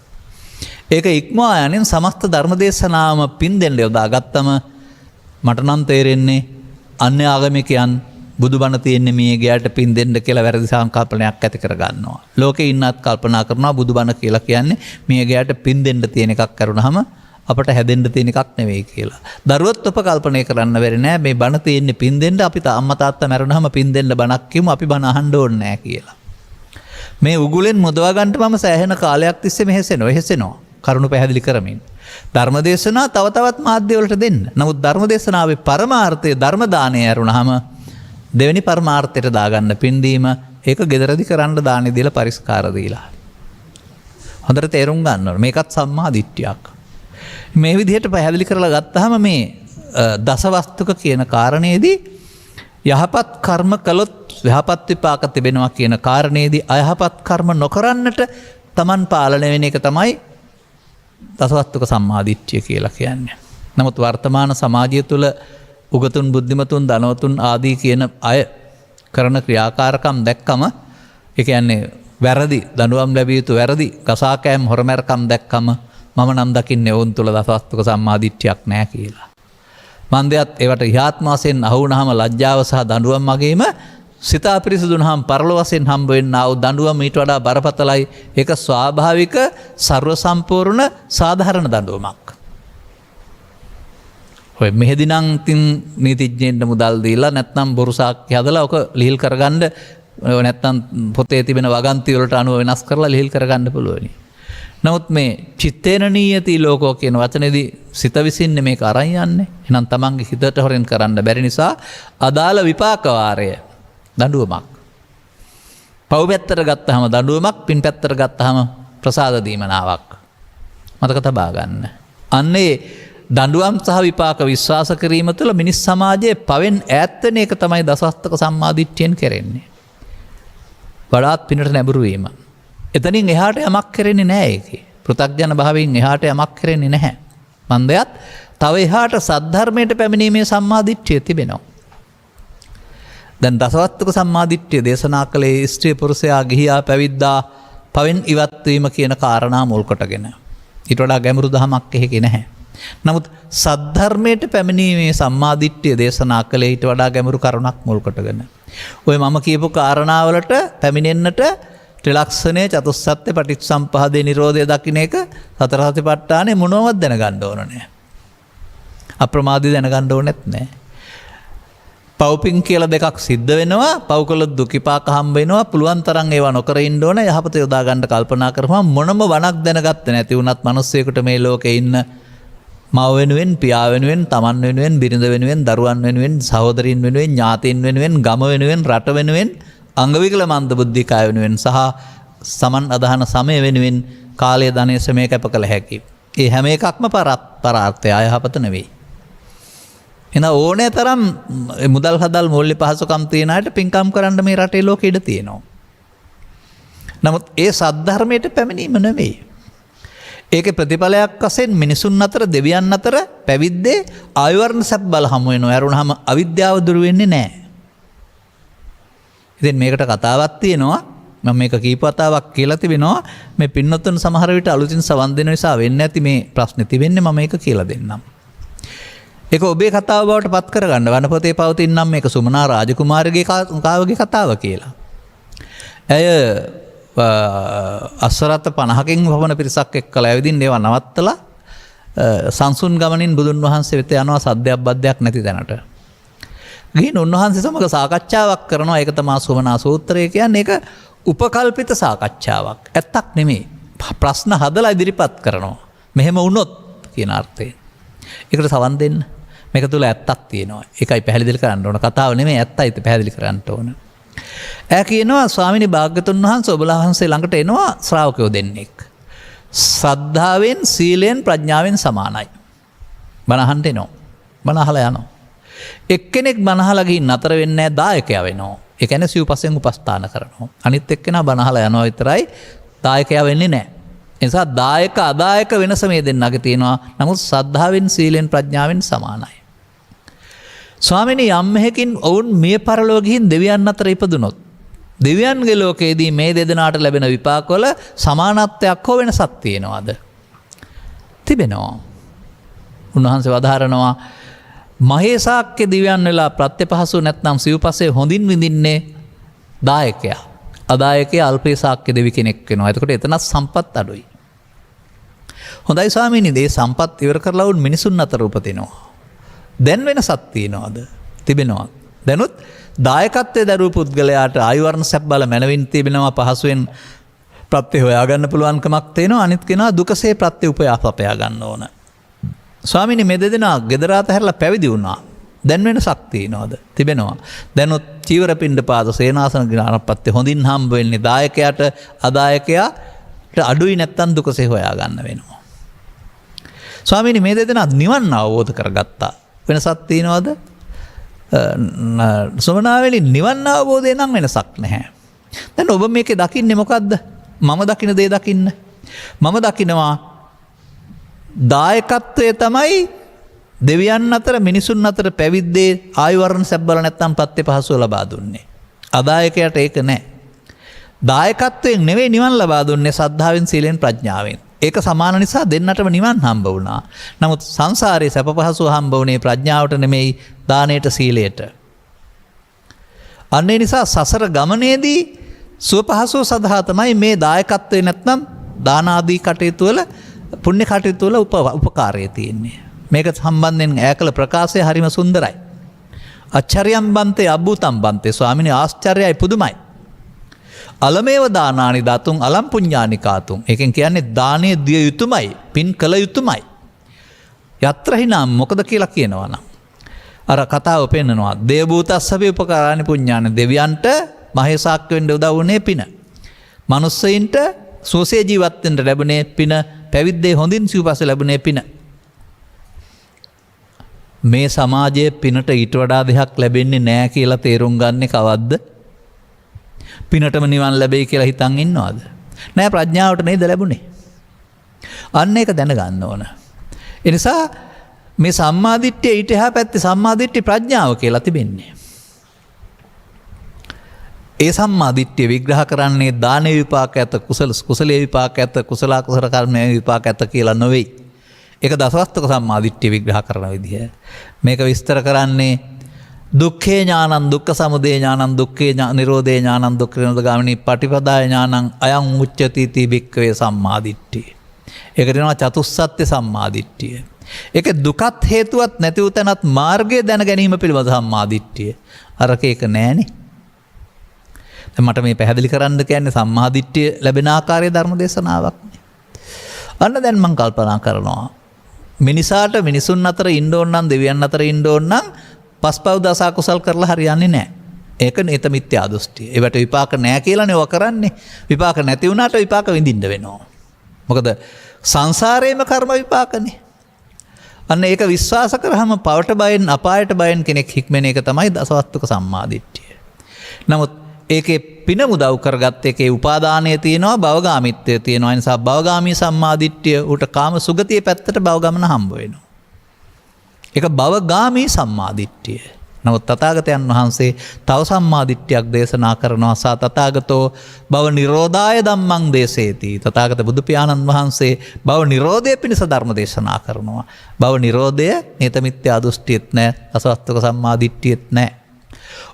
ඒක ඉක්මවා යනින් සමස්ත ධර්මදේශනාවම පින් දෙන්න යොදා ගත්තම මට නම් තේරෙන්නේ අන්‍ය ආගමිකයන් බුදුබණ තියෙන්නේ මේ ගෑට පින් දෙන්න කියලා වැරදි සංකල්පනයක් ඇති කර ගන්නවා. ලෝකේ ඉන්නත් කල්පනා කරනවා බුදුබණ කියලා කියන්නේ මේ ගෑට පින් දෙන්න තියෙන එකක් කරුණාම අපට හැදෙන්න තියෙන එකක් නෙවෙයි කියලා. දරුවොත් උපකල්පනය කරන්න බැරි නෑ මේ බණ තියෙන්නේ පින් දෙන්න අපි අම්මා තාත්තා මැරුණාම පින් දෙන්න බණක් කියමු අපි බණ අහන්න ඕනේ නෑ කියලා. මේ උගුලෙන් මුදවා ගන්නට මම සෑහෙන කාලයක් තිස්සේ මෙහෙසෙනවා. කරුණු පැහැදිලි කරමින්. ධර්මදේශනා තව තවත් මාධ්‍යවලට දෙන්න. නමුත් ධර්මදේශනාවේ පරමාර්ථය ධර්ම දානය ඇරුණාම දෙවෙනි පරමාර්ථයට දාගන්න පින් දීම ඒක ගෙදරදි කරන්න දානි දීලා පරිස්කාර දීලා. හොඳට තේරුම් ගන්න ඕනේ. මේකත් සම්මා දිට්ඨියක්. මේ විදිහට පැහැදිලි කරලා ගත්තාම මේ දසවස්තුක කියන කාරණේදී යහපත් කර්ම කළොත් යහපත් විපාක තිබෙනවා කියන කාරණේදී අයහපත් කර්ම නොකරන්නට Taman පාලනය වෙන එක තමයි දසවස්තුක සම්මාදිට්ඨිය කියලා කියන්නේ. නමුත් වර්තමාන සමාජය තුළ උගතුන් බුද්ධිමතුන් ධනවතුන් ආදී කියන අය කරන ක්‍රියාකාරකම් දැක්කම ඒ කියන්නේ වැරදි දඬුවම් ලැබිය යුතු වැරදි කසාකෑම් හොරමැරකම් දැක්කම මම නම් දකින්නේ ඔවුන් තුළ දසවස්තුක සම්මාදිට්ඨියක් නැහැ කියලා. මන්දයත් ඒවට ඉහාත්ම වශයෙන් අහු වුණාම ලැජ්ජාව සහ දඬුවම් වගේම සිත අපිරිසුදුනහම පරලොව වශයෙන් හම්බ වෙන්නා වූ දඬුවම ඊට වඩා බරපතලයි. ඒක ස්වාභාවික ਸਰව සම්පූර්ණ සාධාරණ දඬුවමක්. ඔය මෙහෙදි නම් තින් නීතිඥයන්ට මුදල් දීලා නැත්නම් බොරු සාක්ෂි හදලා ඔක ලිහිල් කරගන්න නැත්නම් පොතේ තිබෙන වගන්ති වලට අනුව වෙනස් කරලා ලිහිල් කරගන්න පුළුවනි. නමුත් මේ චිත්තේන නීයති ලෝකෝ කියන වචනේදී සිත විසින්නේ මේක අරන් යන්නේ. එහෙනම් තමන්ගේ හිතට හොරෙන් කරන්න බැරි නිසා අදාළ විපාක වාරය දඬුවමක්. පව් පැත්තට ගත්තාම දඬුවමක්, පින් පැත්තට ගත්තාම ප්‍රසාද දීමනාවක්. මතක තබා ගන්න. අන්නේ දඬුවම් සහ විපාක විශ්වාස කිරීම තුළ මිනිස් සමාජයේ පවෙන් ඈත් වෙන එක තමයි දසවස්තුක සම්මාදිට්ඨියෙන් කරන්නේ. වඩාත් පිනට නැඹුරු වීම. එතනින් එහාට යමක් කරන්නේ නැහැ ඒකේ. පෘථග්ජන භාවයෙන් එහාට යමක් කරන්නේ නැහැ. මන්දයත් තව එහාට සද්ධර්මයට පැමිණීමේ සම්මාදිට්ඨිය තිබෙනවා. දැන් දසවස්තුක සම්මාදිට්ඨිය දේශනා කළේ ස්ත්‍රී පුරුෂයා ගිහියා පැවිද්දා පවෙන් ඉවත් වීම කියන කාරණා මුල් කොටගෙන. ඊට වඩා ගැඹුරු දහමක් එහෙකේ නැහැ. නමුත් සද්ධර්මයට පැමිණීමේ සම්මාදිට්ඨිය දේශනා කළේ ඊට වඩා ගැඹුරු කරුණක් මුල් කොටගෙන. ඔය මම කියපු කාරණාවලට පැමිණෙන්නට ත්‍රිලක්ෂණය චතුස්සත්‍ය පටිච්චසමුප්පාදේ නිරෝධය දකින්න එක සතර සතිපට්ඨානේ මොනවද දැනගන්න ඕන නෑ. අප්‍රමාදී දැනගන්න ඕනෙත් නෑ. පව්පින් කියලා දෙකක් සිද්ධ වෙනවා. පව් කළොත් දුක් විපාක හම්බ වෙනවා. පුළුවන් තරම් ඒවා නොකර ඉන්න ඕන. යහපත යොදා ගන්න කල්පනා කරපුවම මොනම වණක් දැනගත්තේ නැති වුණත් මිනිස්සෙකුට මේ ලෝකේ ඉන්න මව වෙනුවෙන්, පියා වෙනුවෙන්, තමන් වෙනුවෙන්, බිරිඳ වෙනුවෙන්, දරුවන් වෙනුවෙන්, සහෝදරින් වෙනුවෙන්, ඥාතීන් වෙනුවෙන්, ගම වෙනුවෙන්, රට වෙනුවෙන්, අංගවිකල මන්ද බුද්ධිකාය වෙනුවෙන් සහ සමන් අදහන සමය වෙනුවෙන් කාලය ධනය ශ්‍රමය කැප කළ හැකි. ඒ හැම එකක්ම පරාර්ථය අයහපත නෙවෙයි. එන ඕනෑ තරම් මුදල් හදල් මූල්‍ය පහසුකම් තියෙන අයට පින්කම් කරන්න මේ රටේ ලෝකෙ ඉඩ තියෙනවා. නමුත් ඒ සද්ධර්මයට පැමිණීම නෙවෙයි. ඒකේ ප්‍රතිඵලයක් වශයෙන් මිනිසුන් අතර දෙවියන් අතර පැවිද්දේ ආයුර්ණ සැප බල හමු වෙනවා. ඇරුණාම අවිද්‍යාව දුරු වෙන්නේ නැහැ. ඉතින් මේකට කතාවක් තියෙනවා. මම මේක කීපවතාවක් කියලා තිබෙනවා. මේ පින්නතුන් සමහර විට අලුතින් සවන් දෙන නිසා වෙන්නේ නැති මේ ප්‍රශ්නේ තිබෙන්නේ මම මේක කියලා දෙන්නම්. ඒක ඔබේ කතාව බවට පත් කරගන්න වනපොතේ පවතින නම් මේක සුමනා රාජකුමාරගේ කාවගේ කතාව කියලා. ඇය අස්වරත් 50කින් වපන පිරිසක් එක්කලා ඇවිදින්න ඒවා නවත්තලා සංසුන් ගමනින් බුදුන් වහන්සේ වෙත යනවා සද්දයක් බද්දයක් නැති තැනට. ගිහින් උන්වහන්සේ සමග සාකච්ඡාවක් කරනවා. ඒක තමයි සුමනා සූත්‍රය කියන්නේ. ඒක උපකල්පිත සාකච්ඡාවක්. ඇත්තක් නෙමෙයි. ප්‍රශ්න හදලා ඉදිරිපත් කරනවා. මෙහෙම වුණොත් කියන අර්ථයෙන්. ඒකට සවන් දෙන්න. මේක තුල ඇත්තක් තියෙනවා. ඒකයි පැහැදිලි කරන්න ඕන. කතාව නෙමෙයි ඇත්තයි පැහැදිලි කරන්න ඕන. ඈ කියනවා ස්වාමිනී භාග්‍යතුන් වහන්සේ ඔබලා වහන්සේ ළඟට එනවා ශ්‍රාවකයෝ දෙන්නෙක්. ශ්‍රද්ධාවෙන් සීලෙන් ප්‍රඥාවෙන් සමානයි. බණ අහන්න එනවා. බණ අහලා යනවා. එක්කෙනෙක් බණ අහලා ගිහින් නතර වෙන්නේ නැහැ දායකයා වෙනවා. ඒ කියන්නේ සිව්පසෙන් උපස්ථාන කරනවා. අනිත් එක්කෙනා බණ අහලා යනවා විතරයි දායකයා වෙන්නේ නැහැ. ඒ නිසා දායක අදායක වෙනස මේ දෙන්නගේ තියෙනවා. නමුත් ශ්‍රද්ධාවෙන් සීලෙන් ප්‍රඥාවෙන් සමානයි. ස්වාමිනී යම් මෙහෙකින් ඔවුන් මිය පරලොව ගිහින් දෙවියන් අතර ඉපදුනොත් දෙවියන්ගේ ලෝකයේදී මේ දෙදෙනාට ලැබෙන විපාකවල සමානත්වයක් හෝ වෙනසක් තියෙනවද? තිබෙනවා. උන්වහන්සේ වදාරනවා මහේසාක්‍ය දිව්‍යයන් වෙලා ප්‍රත්‍යපහසු නැත්නම් සිව්පසේ හොඳින් විඳින්නේ දායකයා. අදායකයා අල්පේසාක්‍ය දෙවි කෙනෙක් වෙනවා. එතකොට එතනත් සම්පත් අඩුයි. හොඳයි ස්වාමීනි මේ සම්පත් ඉවර කරලා වුන් මිනිසුන් අතර උපදිනවා. දැන් වෙනසක් තියනවාද? තිබෙනවා. දැනුත් දායකත්වයේ දරුවු පුද්ගලයාට ආයු වර්ණ සැප බල මැනවින් තිබෙනවා පහසුවෙන් ප්‍රත්‍ය හොයාගන්න පුළුවන්කමක් තියෙනවා. අනිත් කෙනා දුකසේ ප්‍රත්‍ය උපයා ගන්න ඕන. ස්වාමීනි මේ දෙදෙනා ගෙදර අතහැරලා පැවිදි වුණා. දැන් වෙනසක් තියනවාද? තිබෙනවා. දැනුත් චීවර පිණ්ඩපාත සේනාසන ග්‍රහණපත්‍ය හොඳින් හම්බ වෙන්නේ දායකයාට අදායකයාට අඩුයි නැත්තම් දුකසේ හොයා ගන්න වෙනවා. ස්වාමීනි මේ දෙදෙනා නිවන් අවබෝධ කරගත්තා. වෙනසක් තියනවාද? සමනාවෙලි නිවන් අවබෝධය නම් වෙනසක් නැහැ. දැන් ඔබ මේකේ දකින්නේ මොකද්ද? මම දකින දේ දකින්න. මම දකිනවා දායකත්වය තමයි දෙවියන් අතර මිනිසුන් අතර පැවිද්දේ ආයු වර්ණ සැප බල නැත්තම් ප්‍රත්‍ය පහසුව ලබා දුන්නේ. අදායකයට ඒක නැහැ. දායකත්වයෙන් නෙවෙයි නිවන් ලබා දුන්නේ සද්ධාවෙන් සීලෙන් ප්‍රඥාවෙන්. ඒක සමාන නිසා දෙන්නටම නිවන් හම්බ වුණා. නමුත් සංසාරේ සැප පහසුව හම්බ වුණේ ප්‍රඥාවට නෙමෙයි දානයට සීලයට. අන්න ඒ නිසා සසර ගමනේදී සුව පහසුව සඳහා තමයි මේ දායකත්වය නැත්නම් දාන ආදී කටයුතු වල පුණ්‍ය කටයුතු වල උපකාරය තියෙන්නේ. මේක සම්බන්ධයෙන් ඈකල ප්‍රකාශය හරිම සුන්දරයි. අච්චරියම් බන්තේ අබ්බුතම් බන්තේ ස්වාමිනේ ආශ්චර්යයි පුදුමයි. අලමේව දානානි දාතුන් අලම් පුඤ්ඤානි කාතුන්. ඒකෙන් කියන්නේ දානයේ දිය යුතුයමයි, පින් කළ යුතුයමයි. යත්‍රහිනම් මොකද කියලා කියනවා නම් අර කතාව පෙන්නනවා. දේවභූතස්සබේ උපකාරානි පුඤ්ඤානි. දෙවියන්ට මහේසාක්‍ය වෙන්න උදව් වුණේ පින. මනුස්සයින්ට සෝසේ ජීවත් වෙන්න ලැබුණේ පින. පැවිද්දේ හොඳින් සිව්පස ලැබුණේ පින. මේ සමාජයේ පිනට ඊට වඩා දෙයක් ලැබෙන්නේ නැහැ කියලා තේරුම් ගන්නේ කවද්ද? පිනටම නිවන් ලැබෙයි කියලා හිතන් ඉන්නවද? නෑ, ප්‍රඥාවට නේද ලැබුණේ. අන්න ඒක දැනගන්න ඕන. ඒ නිසා මේ සම්මාදිට්ඨිය ඊට එහා පැත්තේ සම්මාදිට්ඨි ප්‍රඥාව කියලා තිබෙන්නේ. ඒ සම්මාදිට්ඨිය විග්‍රහ කරන්නේ දාන විපාක ඇත, කුසලයේ විපාක ඇත, කුසල කර්මයේ විපාක ඇත කියලා නොවේ. ඒක දසවස්තක සම්මාදිට්ඨිය විග්‍රහ කරන විදිය. මේක විස්තර කරන්නේ දුක්ඛේ ඥානං දුක්ඛ සමුදය ඥානං දුක්ඛේ නිරෝධේ ඥානං දුක්ඛ නිරෝධ ගාමිනී පටිපදාය ඥානං අයං උච්චති තී භික්ඛවේ සම්මාදිට්ඨිය. ඒක දෙනවා චතුස්සත්ත්‍ය සම්මාදිට්ඨිය. ඒක දුකත් හේතුවත් නැති උතනත් මාර්ගය දැන ගැනීම පිළිබඳ සම්මාදිට්ඨිය. අරක ඒක නෑනේ. දැන් මට මේ පැහැදිලි කරන්න කියන්නේ සම්මාදිට්ඨිය ලැබෙන ආකාරයේ ධර්ම දේශනාවක්. අන්න දැන් මම කල්පනා කරනවා මිනිසාට මිනිසුන් අතර ඉන්න ඕන නම් දෙවියන් අතර ඉන්න ඕන නම් පස්පව් දස කුසල් කරලා හරියන්නේ නැහැ. ඒක නේත මිත්‍යා දෘෂ්ටිය. ඒවට විපාක නැහැ කියලානේ ඔය කරන්නේ. විපාක නැති වුණාට විපාක විඳින්න වෙනවා. මොකද සංසාරේම කර්ම විපාකනේ. අන්න ඒක විශ්වාස කරාම පවට බයෙන් අපායට බයෙන් කෙනෙක් හික්මෙන එක තමයි දසවස්තුක සම්මාදිට්ඨිය. නමුත් ඒකේ පින මුදව් කරගත්ත එකේ උපාදානය තියෙනවා, භවගාමීත්වය තියෙනවා. ඒ නිසා භවගාමී සම්මාදිට්ඨිය උට කාම සුගතිය පැත්තට භව ගමන හම්බ වෙනවා. ඒක භවගාමී සම්මාදිට්ඨිය. නමුත් තථාගතයන් වහන්සේ තව සම්මාදිට්ඨියක් දේශනා කරනවා සා තථාගතෝ භව නිරෝධාය ධම්මං දේශේති. තථාගත බුදු පියාණන් වහන්සේ භව නිරෝධය පිණිස ධර්ම දේශනා කරනවා. භව නිරෝධය නේත මිත්‍යා දෘෂ්ටියත් නැහැ, අසවස්තුක සම්මාදිට්ඨියත් නැහැ.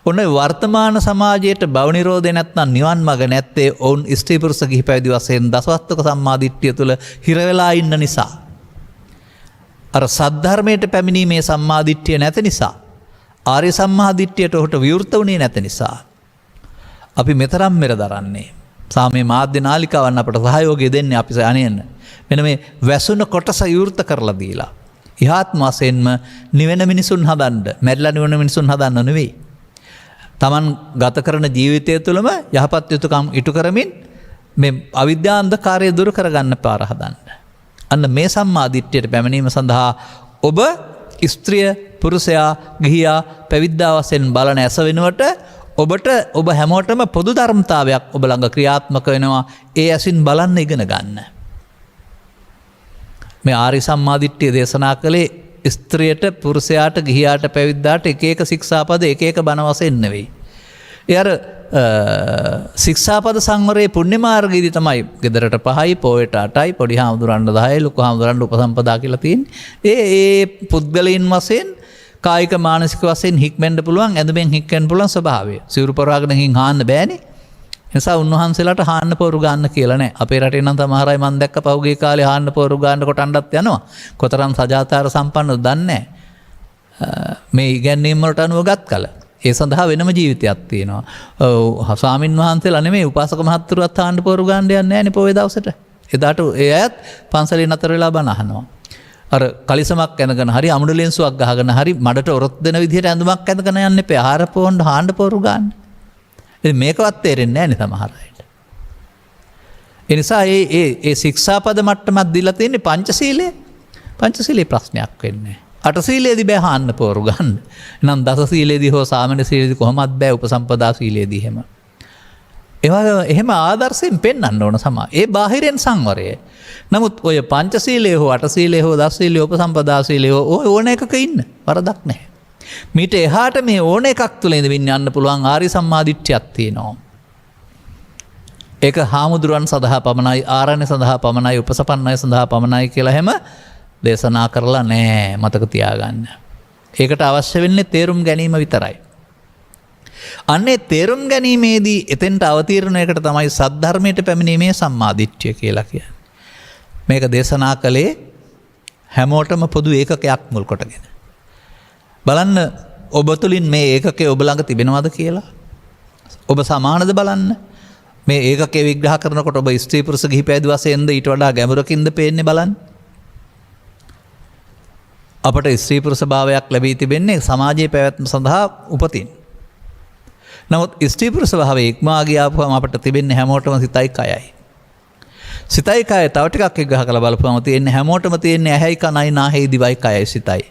ඔන්න වර්තමාන සමාජයට භව නිරෝධය නැත්නම් නිවන් මඟ නැත්තේ ඔවුන් ස්ත්‍රී පුරුෂ ගිහි පැවිදි වශයෙන් දසවස්තුක සම්මාදිට්ඨිය තුළ හිර වෙලා ඉන්න නිසා. අර සද්ධර්මයට පැමිණීමේ සම්මාදිට්ඨිය නැති නිසා, ආර්ය සම්මාදිට්ඨියට ඔහුට විවෘත වුණේ නැති නිසා අපි මෙතරම් මෙර දරන්නේ. සාමයේ මාධ්‍ය නාලිකාවන් අපට සහයෝගය දෙන්නේ අපි අනේන්න. මෙන්න මේ වැසුන කොටස විවෘත කරලා දීලා. ඉහාත්ම වශයෙන්ම නිවෙන මිනිසුන් හදන්න, මැරිලා නිවන මිනිසුන් හදන්න නෙවෙයි. තමන් ගත කරන ජීවිතය තුළම යහපත් යුතුකම් ඉටු කරමින් මේ අවිද්‍යා අන්ධකාරය දුරු කරගන්න පාර හදන්න. අන්න මේ සම්මාදිට්ඨියට පැමිණීම සඳහා ඔබ ස්ත්‍රිය, පුරුෂයා, ගිහියා, පැවිද්දා වශයෙන් බලන ඇස වෙනුවට ඔබට ඔබ හැමෝටම පොදු ධර්මතාවයක් ඔබ ළඟ ක්‍රියාත්මක වෙනවා. ඒ ඇසින් බලන්න ඉගෙන ගන්න. මේ ආර්ය සම්මාදිට්ඨිය දේශනා කළේ ස්ත්‍රියට, පුරුෂයාට, ගිහියාට, පැවිද්දාට එක එක ශික්ෂාපද එක එක බණ වශයෙන් නෙවෙයි. ඒ අර ශික්ෂාපද සංවරයේ පුණ්‍ය මාර්ගයේදී තමයි ගෙදරට 5යි, පොයට 8යි, පොඩි හාමුදුරන්ට 10යි, ලොකු හාමුදුරන්ට උපසම්පදා කියලා තියෙන්නේ. ඒ පුද්ගලයන් වශයෙන් කායික මානසික වශයෙන් හික්මෙන්න පුළුවන්, ඇඳුමෙන් හික්මෙන්න පුළුවන් ස්වභාවය. සිවුරු පරවාගෙන හාන්න බෑනේ. නිසා උන්වහන්සේලාට හාන්න පොරු ගන්න කියලා නැහැ. අපේ රටේ නම් සමහර අය මම දැක්ක පහුගිය කාලේ හාන්න පොරු ගන්න කොටන්නත් යනවා. කොතරම් සජාතාර සම්පන්නද දන්නේ නැහැ. මේ ඉගැන්වීම් වලට අනුව ගත් කල. ඒ සඳහා වෙනම ජීවිතයක් තියෙනවා. ස්වාමින් වහන්සේලා නෙමෙයි උපාසක මහත්තුරුවත් හාන්න පොරු ගන්න යන්නේ නැහැ නේ පොයේ දවසට. එදාට ඒ අයත් පන්සලේ නතර වෙලා බණ අහනවා. අර කලිසමක් ඇඳගෙන හරි අමුඩ ලෙන්සුවක් ගහගෙන හරි මඩට ඔරොත් දෙන විදිහට ඇඳුමක් ඇඳගෙන යන්න එපා. ආහාර පොහොන්ඩ හාන්න පොරු ගන්න. මේකවත් තේරෙන්නේ නැහැ නේ සමහර අයට. ඒ නිසා ඒ ශික්ෂාපද මට්ටමක් දීලා තියෙන්නේ පංචශීලයේ. පංචශීලයේ ප්‍රශ්නයක් වෙන්නේ. අටශීලයේදී බෑ හාන්න පොරු ගන්න. එහෙනම් දසශීලයේදී හෝ සාමාන්‍ය ශීලයේදී කොහොමවත් බෑ උපසම්පදා ශීලයේදී එහෙම. එහෙම ආදර්ශයෙන් පෙන්වන්න ඕන සමා. ඒ බාහිරෙන් සංවරය. නමුත් ඔය පංචශීලයේ හෝ අටශීලයේ හෝ දසශීලයේ උපසම්පදා ශීලයේ හෝ ඕන එකක ඉන්න වරදක් නැහැ. මීට එහාට මේ ඕන එකක් තුළ ඉඳමින් යන්න පුළුවන් ආර්ය සම්මාදිට්ඨියක් තියෙනවා. ඒක හාමුදුරුවන් සඳහා පමණයි, ආරණ්‍ය සඳහා පමණයි, උපසපන්නය සඳහා පමණයි කියලා හැම දේශනා කරලා නැහැ. මතක තියාගන්න. ඒකට අවශ්‍ය වෙන්නේ තේරුම් ගැනීම විතරයි. අන්නේ තේරුම් ගැනීමේදී එතෙන්ට අවතීර්ණයකට තමයි සද්ධර්මයට පැමිණීමේ සම්මාදිට්ඨිය කියලා කියන්නේ. මේක දේශනා කළේ හැමෝටම පොදු ඒකකයක් මුල් කොටගෙන. බලන්න ඔබ තුළින් මේ ඒකකය ඔබ ළඟ තිබෙනවද කියලා. ඔබ සමානද බලන්න. මේ ඒකකය විග්‍රහ කරනකොට ඔබ ස්ත්‍රී පුරුෂ ගිහි පැවිදි වශයෙන්ද ඊට වඩා ගැඹුරකින්ද පේන්නේ බලන්න. අපට ස්ත්‍රී පුරුෂ භාවයක් ලැබී තිබෙන්නේ සමාජයේ පැවැත්ම සඳහා උපතින්. නමුත් ස්ත්‍රී පුරුෂ භාවය ඉක්මවා ගියාපුවම අපට තිබෙන්නේ හැමෝටම සිතයි කයයි. සිතයි කය තව ටිකක් විග්‍රහ කරලා බලපුවම තියෙන්නේ හැමෝටම තියෙන්නේ ඇහැයි කනයි නාහයි දිවයි කයයි සිතයි.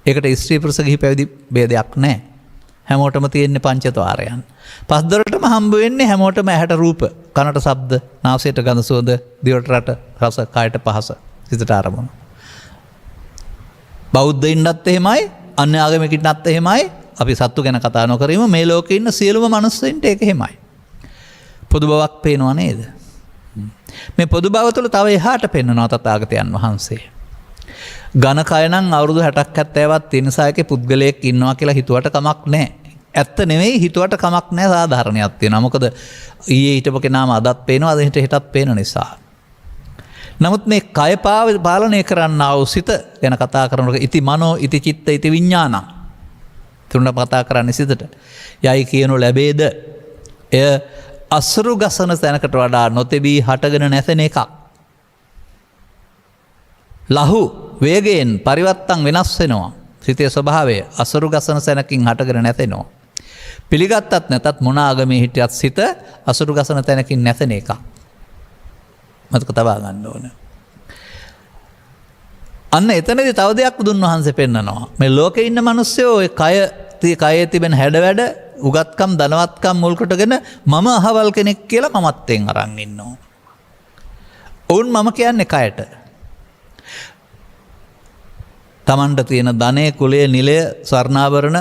ඒකට ස්ත්‍රී පුරුෂ ගිහි පැවිදි ભેදයක් නැහැ. හැමෝටම තියෙන්නේ පංචද්වාරයන්. පස්දොරටම හම්බ වෙන්නේ හැමෝටම ඇහැට රූප, කනට ශබ්ද, නාසයට ගඳ සුවඳ, දිවට රට රස, කයට පහස, සිතට අරමුණු. බෞද්ධයින්ටත් එහෙමයි, අන්‍ය ආගමිකින්ටත් එහෙමයි. අපි සත්තු ගැන කතා නොකරමු. මේ ලෝකේ ඉන්න සියලුම මනුස්සයින්ට ඒක එහෙමයි. පොදු බවක් පේනව නේද? මේ පොදු බව තුළ තව එහාට පෙන්වනවා තථාගතයන් වහන්සේ. ඝන කය නම් අවුරුදු 60ක් 70ක් තියෙන සායකේ පුද්ගලයෙක් ඉන්නවා කියලා හිතුවට කමක් නැහැ. ඇත්ත නෙවෙයි, හිතුවට කමක් නැහැ, සාධාරණයක් තියෙනවා. මොකද ඊයේ හිටපු කෙනාම අදත් පේනවා, අද හෙටත් පේන නිසා. නමුත් මේ කය පාලනය කරන්නා වූ සිත ගැන කතා කරනකොට ඉති මනෝ, ඉති චිත්ත, ඉති විඥානං තුනක් කතා කරන්නේ සිතට. යයි කියනු ලැබේද? එය අසුරු ගසන තැනකට වඩා නොතෙබී හටගෙන නැසෙන එකක්. ලහු වේගයෙන් පරිවත්තන් වෙනස් වෙනවා. සිතේ ස්වභාවය අසුරු ගසන තැනකින් හටගෙන නැසෙනවා. පිළිගත්තත් නැතත් මොන ආගමේ හිටියත් සිත අසුරු ගසන තැනකින් නැසෙන එකක්. මතක තබා ගන්න ඕන. අන්න එතනදී තව දෙයක් බුදුන් වහන්සේ පෙන්නනවා. මේ ලෝකේ ඉන්න මිනිස්සු ඔය කයේ තිබෙන හැඩ වැඩ, උගත්කම්, ධනවත්කම් මුල් කොටගෙන මම අහවල් කෙනෙක් කියලා මමත්වෙන් අරන් ඉන්නවා. ඔවුන් මම කියන්නේ කයට. තමන්ට තියෙන ධනය කුලය නිලය ස්වර්ණාභරණ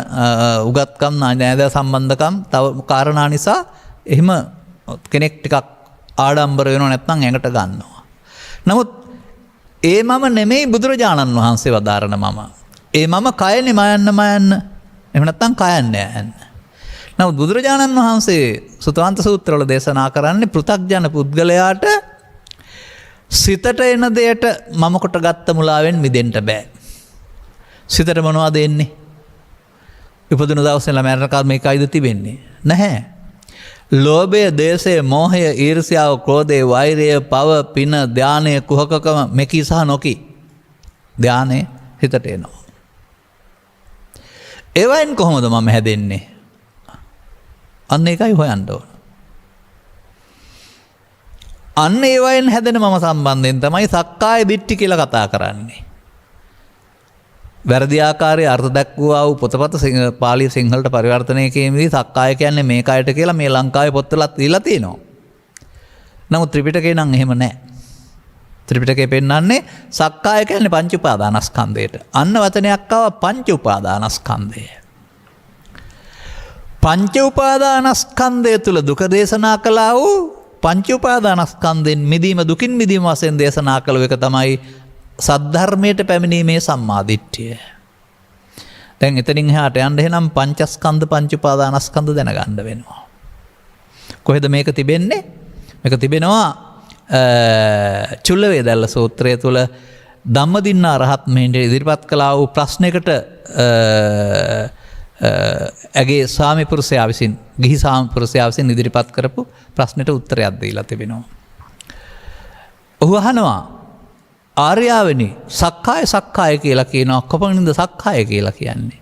උගත්කම් නෑදෑ සම්බන්ධකම් තව කාරණා නිසා එහෙම කෙනෙක් ටිකක් ආඩම්බර වෙනවා නැත්නම් ඇඟට ගන්නවා. නමුත් ඒ මම නෙමෙයි බුදුරජාණන් වහන්සේ වදාරන මම. ඒ මම කයනේ මයන්න. එහෙම නැත්නම් කයන්න යන්න. නමුත් බුදුරජාණන් වහන්සේ සුතවන්ත සූත්‍රවල දේශනා කරන්නේ පෘථග්ජන පුද්ගලයාට සිතට එන දෙයට මම කොට ගත්ත මුලාවෙන් මිදෙන්න බෑ. සිතට මොනවද එන්නේ? ඉපදුන දවසේ ළම මරණකල් මේකයිද තිබෙන්නේ? නැහැ. ලෝභය, දේශය, මෝහය, ඊර්ෂ්‍යාව, ක්‍රෝධය, වෛරය, පව, පින, ධානය, කුහකකම මෙකී සහ නොකී. ධානය හිතට එනවා. ඒවයින් කොහොමද මම හැදෙන්නේ? අන්න ඒකයි හොයන්න ඕන. අන්න ඒවයින් හැදෙන මම සම්බන්ධයෙන් තමයි සක්කාය දිට්ඨි කියලා කතා කරන්නේ. වැරදි ආකාරයේ අර්ථ දක්වුවා වූ පොතපත පාලි සිංහලට පරිවර්තනය කිරීමේදී සක්කාය කියන්නේ මේ කයට කියලා මේ ලංකාවේ පොත්වලත් දීලා තියෙනවා. නමුත් ත්‍රිපිටකේ නම් එහෙම නැහැ. ත්‍රිපිටකේ පෙන්නන්නේ සක්කාය කියන්නේ පංච උපාදානස්කන්ධයට. අන්න වචනයක් ආවා පංච උපාදානස්කන්ධය. පංච උපාදානස්කන්ධය තුල දුක දේශනා කළා වූ පංච උපාදානස්කන්ධෙන් මිදීම දුකින් මිදීම වශයෙන් දේශනා කළ එක තමයි සද්ධර්මයට පැමිණීමේ සම්මාදිට්ඨිය. දැන් එතනින් එහාට යන්න එහෙනම් පංචස්කන්ධ පංච උපාදානස්කන්ධ දැනගන්න වෙනවා. කොහෙද මේක තිබෙන්නේ? මේක තිබෙනවා චුල්ල වේදල්ල සූත්‍රය තුල ධම්මදින්න අරහත් මෙහෙණට ඉදිරිපත් කළා වූ ප්‍රශ්නයකට ඇගේ ස්වාමි පුරුෂයා විසින් ගිහි ස්වාමි පුරුෂයා විසින් ඉදිරිපත් කරපු ප්‍රශ්නෙට උත්තරයක් දීලා තිබෙනවා. ඔහු අහනවා ආර්යාවනි සක්කාය කියලා කියනවා කොපමණද සක්කාය කියලා කියන්නේ?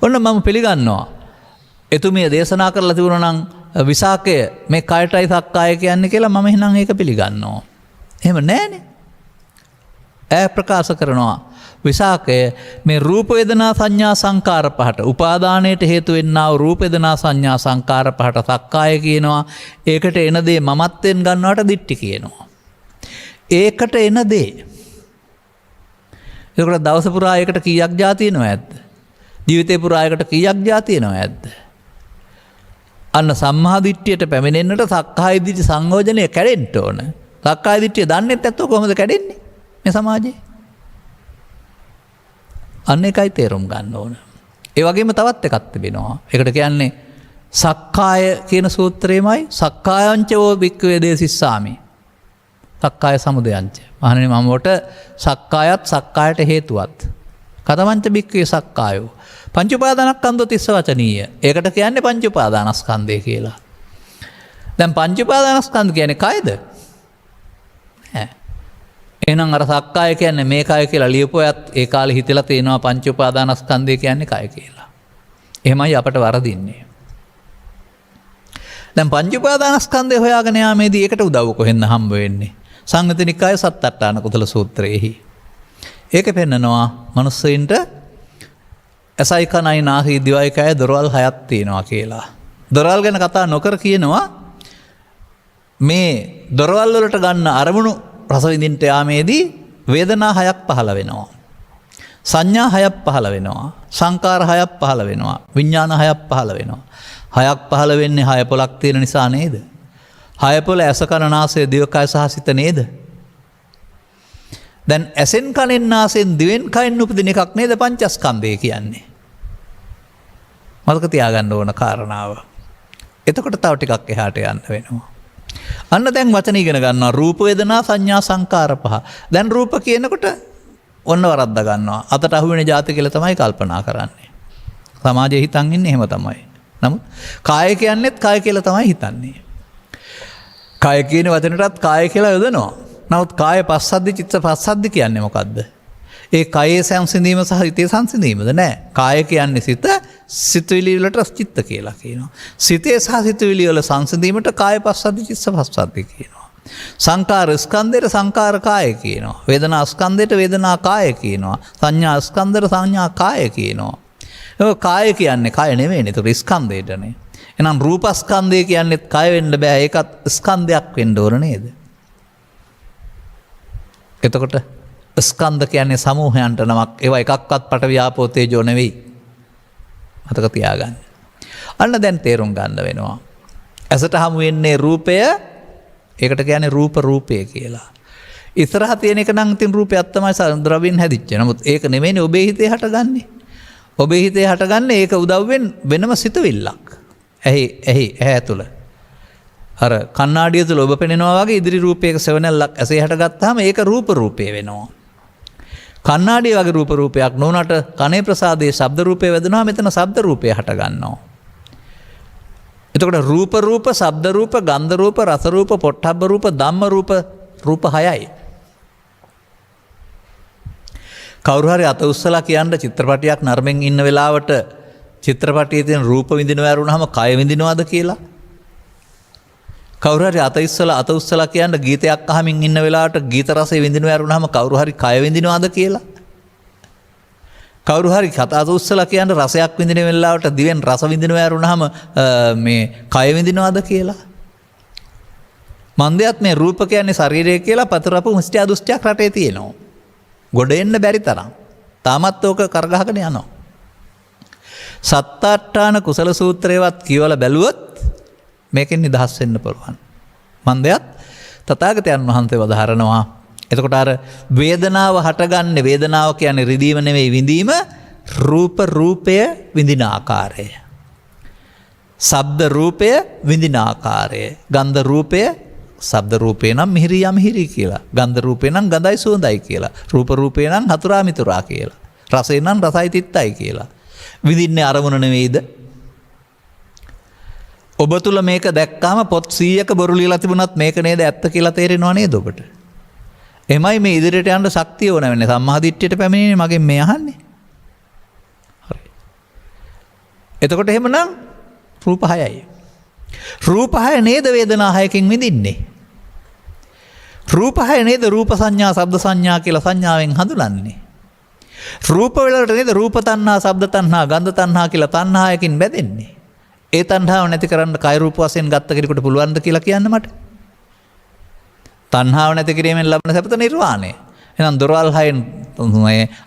ඔන්න මම පිළිගන්නවා. එතුමිය දේශනා කරලා තිබුණා නම් විසාකය මේ කයටයි සක්කාය කියන්නේ කියලා මම එහෙනම් ඒක පිළිගන්නවා. එහෙම නෑනේ. ඈ ප්‍රකාශ කරනවා විසාකය මේ රූප වේදනා සංඥා සංකාර පහට උපාදානයට හේතු වෙන්නා වූ රූප වේදනා සංඥා සංකාර පහට සක්කාය කියනවා. ඒකට එන දේ මමත්වෙන් ගන්නවට දිට්ඨි කියනවා. ඒකට එන දේ. ඒකට දවස පුරා ඒකට කීයක් જાතියනව ඇද්ද? ජීවිතේ පුරා ඒකට කීයක් જાතියනව ඇද්ද? අන්න සම්මා දිට්ඨියට පැමිණෙන්නට සක්කාය දිට්ඨි සංයෝජනය කැඩෙන්න ඕන. සක්කාය දිට්ඨිය දන්නේ නැත්නම් කොහොමද කැඩෙන්නේ මේ සමාජයේ? අන්න එකයි තේරුම් ගන්න ඕන. ඒ වගේම තවත් එකක් තිබෙනවා. ඒකට කියන්නේ සක්කාය කියන සූත්‍රයමයි සක්කායංචෝ වික්ඛවේ දේසිස්සාමි. සක්කාය සමුදයංච. මහණෙනි මමට සක්කායත් සක්කායට හේතුවත්. කතමංච බික්කේ සක්කායෝ. පංච උපාදානස්කන්ධෝ තිස්ස වචනීය. ඒකට කියන්නේ පංච උපාදානස්කන්ධය කියලා. දැන් පංච උපාදානස්කන්ධ කියන්නේ කයද? ඈ. එහෙනම් අර සක්කාය කියන්නේ මේ කය කියලා ලියපුවත් ඒ කාලේ හිතලා තියෙනවා පංච උපාදානස්කන්ධය කියන්නේ කය කියලා. එහෙමයි අපට වරදින්නේ. දැන් පංච උපාදානස්කන්ධය හොයාගෙන යාමේදී ඒකට උදව් කොහෙන්ද හම්බ වෙන්නේ? සංයුත නිකාය සත්තට්ඨාන කුසල සූත්‍රයේහි. ඒක පෙන්නනවා මනුස්සයින්ට ඇසයි කනයි නාසයි දිවයි කය දොරවල් හයක් තියෙනවා කියලා. දොරවල් ගැන කතා නොකර කියනවා මේ දොරවල් වලට ගන්න අරමුණු රස විඳින්න යාමේදී වේදනා හයක් පහළ වෙනවා. සංඥා හයක් පහළ වෙනවා. සංකාර හයක් පහළ වෙනවා. විඥාන හයක් පහළ වෙනවා. හයක් පහළ වෙන්නේ හය පොලක් තියෙන නිසා නේද? හය පොල ඇස කන නාසය දිවකය සහ සිත නේද? දැන් ඇසෙන් කනෙන් නාසයෙන් දිවෙන් කයෙන් උපදින එකක් නේද පංචස්කන්ධය කියන්නේ? මතක තියාගන්න ඕන කාරණාව. එතකොට තව ටිකක් එහාට යන්න වෙනවා. අන්න දැන් වචන ඉගෙන ගන්නවා රූප වේදනා සංඥා සංකාර පහ. දැන් රූප කියනකොට ඔන්න වරද්ද ගන්නවා. අතට අහු වෙන જાති කියලා තමයි කල්පනා කරන්නේ. සමාජයේ හිතන් ඉන්නේ එහෙම තමයි. නමුත් කාය කියන්නේත් කාය කියලා තමයි හිතන්නේ. කාය කියන වචනටත් කාය කියලා යොදනවා. නමුත් කාය පස්සද්ධි චිත්ත පස්සද්ධි කියන්නේ මොකද්ද? ඒ කයේ සංසිඳීම සහ හිතේ සංසිඳීමද? නෑ. කාය කියන්නේ සිත, සිතුවිලි වලට චිත්ත කියලා කියනවා. සිතේ සහ සිතුවිලි වල සංසිඳීමට කාය පස්සද්ධි චිත්ත පස්සද්ධි කියනවා. සංකාර ස්කන්ධයට සංකාර කාය කියනවා. වේදනා ස්කන්ධයට වේදනා කාය කියනවා. සංඥා ස්කන්ධයට සංඥා කාය කියනවා. ඒක කාය කියන්නේ කාය නෙමෙයිනේ. ඒක ස්කන්ධයටනේ. එහෙනම් රූපස්කන්ධය කියන්නේත් කාය වෙන්න බෑ. ඒකත් ස්කන්ධයක් වෙන්න ඕන නේද? එතකොට ස්කන්ධ කියන්නේ සමූහයන්ට නමක්. ඒවා එකක්වත් පඨවි ආපෝ තේජෝ නෙවෙයි. මතක තියාගන්න. අන්න දැන් තේරුම් ගන්න වෙනවා. ඇසට හමු වෙන්නේ රූපය. ඒකට කියන්නේ රූපය කියලා. ඉස්සරහ තියෙන එක නම් ඉතින් රූපයක් තමයි ද්‍රව්‍යයෙන් හැදිච්ච. නමුත් ඒක නෙමෙයිනේ ඔබේ හිතේ හටගන්නේ. ඔබේ හිතේ හටගන්නේ ඒක උදව්වෙන් වෙනම සිතුවිල්ලක්. ඇහි ඇතුළ. අර කණ්ණාඩිය තුළ ඔබ පෙනෙනවා වගේ ඉදිරි රූපයක සෙවණැල්ලක් ඇසේ හටගත්තාම ඒක රූපය වෙනවා. කණ්ණාඩිය වගේ රූපයක් නොවුනට කනේ ප්‍රසාදයේ ශබ්ද රූපය වැදෙනවා මෙතන ශබ්ද රූපය හටගන්නවා. එතකොට රූප ශබ්ද රූප ගන්ධ රූප රස රූප පොට්ටබ්බ රූප ධම්ම රූප 6යි. කවුරු හරි අත උස්සලා කියන්න චිත්‍රපටයක් නරඹෙන් ඉන්න වෙලාවට චිත්‍රපටයේ තියෙන රූප විඳිනවා ඇරුණාම කය විඳිනවද කියලා? කවුරු හරි අත උස්සලා කියන්න ගීතයක් අහමින් ඉන්න වෙලාවට ගීත රසය විඳිනවා ඇරුණාම කවුරු හරි කය විඳිනවද කියලා? කවුරු හරි අත උස්සලා කියන්න රසයක් විඳින වෙලාවට දිවෙන් රස විඳිනවා ඇරුණාම මේ කය විඳිනවද කියලා? මන්දයත් මේ රූප කියන්නේ ශරීරය කියලා පතරපු මිත්‍යා දෘෂ්ටියක් රටේ තියෙනවා. ගොඩ එන්න බැරි තරම්. තාමත් ඕක කරගහගෙන යනවා. සත්තාට්ඨාන කුසල සූත්‍රයවත් කියවලා බැලුවොත් මේකෙන් නිදහස් වෙන්න පුළුවන්. මන්දයත් තථාගතයන් වහන්සේ වදාහරනවා. එතකොට අර වේදනාව හටගන්නේ වේදනාව කියන්නේ රිදීම නෙවෙයි විඳීම රූපය විඳින ආකාරය. ශබ්ද රූපය විඳින ආකාරය. ගන්ධ රූපය ශබ්ද රූපේ නම් මිහිරි කියලා. ගන්ධ රූපේ නම් ගඳයි සුවඳයි කියලා. රූප රූපේ නම් හතුරා මිතුරා කියලා. රසේ නම් රසයි තිත්තයි කියලා. විඳින්නේ අරමුණ නෙවෙයිද? ඔබ තුල මේක දැක්කාම පොත් 100ක බොරු ලියලා තිබුණත් මේක නේද ඇත්ත කියලා තේරෙනව නේද ඔබට? එමයි මේ ඉදිරියට යන්න ශක්තිය ඕන වෙන්නේ. සම්මාදිට්ඨියට පැමිණෙන්නේ මගෙන් මේ අහන්නේ. හරි. එතකොට එහෙමනම් රූප 6යි. රූප 6 නේද වේදනා 6කින් විඳින්නේ? රූප 6 නේද රූප සංඥා, ශබ්ද සංඥා කියලා සංඥාවෙන් හඳුනන්නේ? රූප වලට නේද රූප තණ්හා, ශබ්ද තණ්හා, ගන්ධ තණ්හා කියලා තණ්හායකින් බැඳෙන්නේ? ඒ තණ්හාව නැති කරන්න කය රූප වශයෙන් ගත්ත කෙනෙකුට පුළුවන්ද කියලා කියන්න මට? තණ්හාව නැති කිරීමෙන් ලබන සැපත නිර්වාණය. එහෙනම් දොරවල් 6න්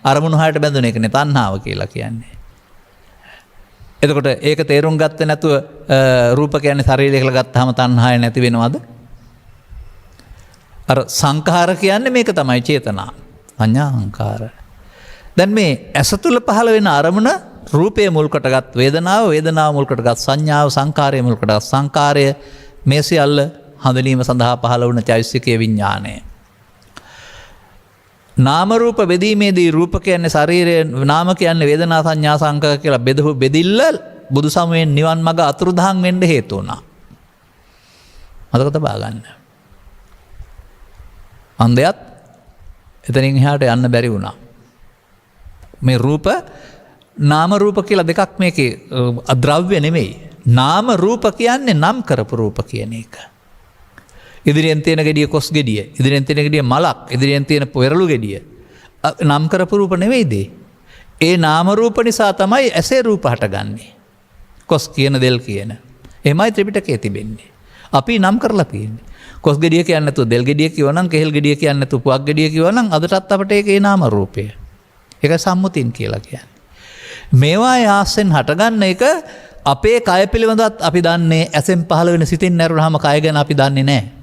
අරමුණු 6ට බැඳුන එකනේ තණ්හාව කියලා කියන්නේ. එතකොට ඒක තේරුම් ගත්තේ නැතුව රූප කියන්නේ ශරීරය කියලා ගත්තාම තණ්හාය නැති වෙනවද? අර සංඛාර කියන්නේ මේක තමයි චේතනා. සංඥා සංඛාර. දැන් මේ ඇස තුල පහළ වෙන අරමුණ රූපය මුල් කොටගත් වේදනාව මුල් කොටගත් සංඥාව සංකාරය මුල් කොටගත් සංකාරය මේ සියල්ල හඳුනීම සඳහා පහළ වුණ චෛතසිකයේ විඥානය. නාම රූප බෙදීමේදී රූප කියන්නේ ශරීරය, නාම කියන්නේ වේදනා සංඥා සංකාර කියලා බෙදිල්ල බුදු සමයෙන් නිවන් මඟ අතුරුදහන් වෙන්න හේතු වුණා. මතක තබා ගන්න. අන්දයත් එතනින් එහාට යන්න බැරි වුණා. මේ රූප නාම රූප කියලා දෙකක් මේකේ අද්‍රව්‍ය නෙමෙයි. නාම රූප කියන්නේ නම් කරපු රූප කියන එක. ඉදිරියෙන් තියෙන ගෙඩිය කොස් ගෙඩිය, ඉදිරියෙන් තියෙන ගෙඩිය මලක්, ඉදිරියෙන් තියෙන පෙරළු ගෙඩිය නම් කරපු රූප නෙවෙයිද? ඒ නාම රූප නිසා තමයි ඇසේ රූප හටගන්නේ. කොස් කියන දෙල් කියන. එහෙමයි ත්‍රිපිටකයේ තිබෙන්නේ. අපි නම් කරලා තියෙන්නේ. කොස් ගෙඩිය කියන්නේ නැතුව දෙල් ගෙඩිය කියවනම්, කෙහෙල් ගෙඩිය කියන්නේ නැතුව පුවක් ගෙඩිය කියවනම් අදටත් අපිට ඒකේ නාම රූපය. ඒක සම්මුතින් කියලා කියන්නේ. මේවා ආසෙන් හටගන්න එක අපේ කය පිළිබඳවත් අපි දන්නේ ඇසෙන් පහළ වෙන සිතින් නැරුණාම කය ගැන අපි දන්නේ නැහැ.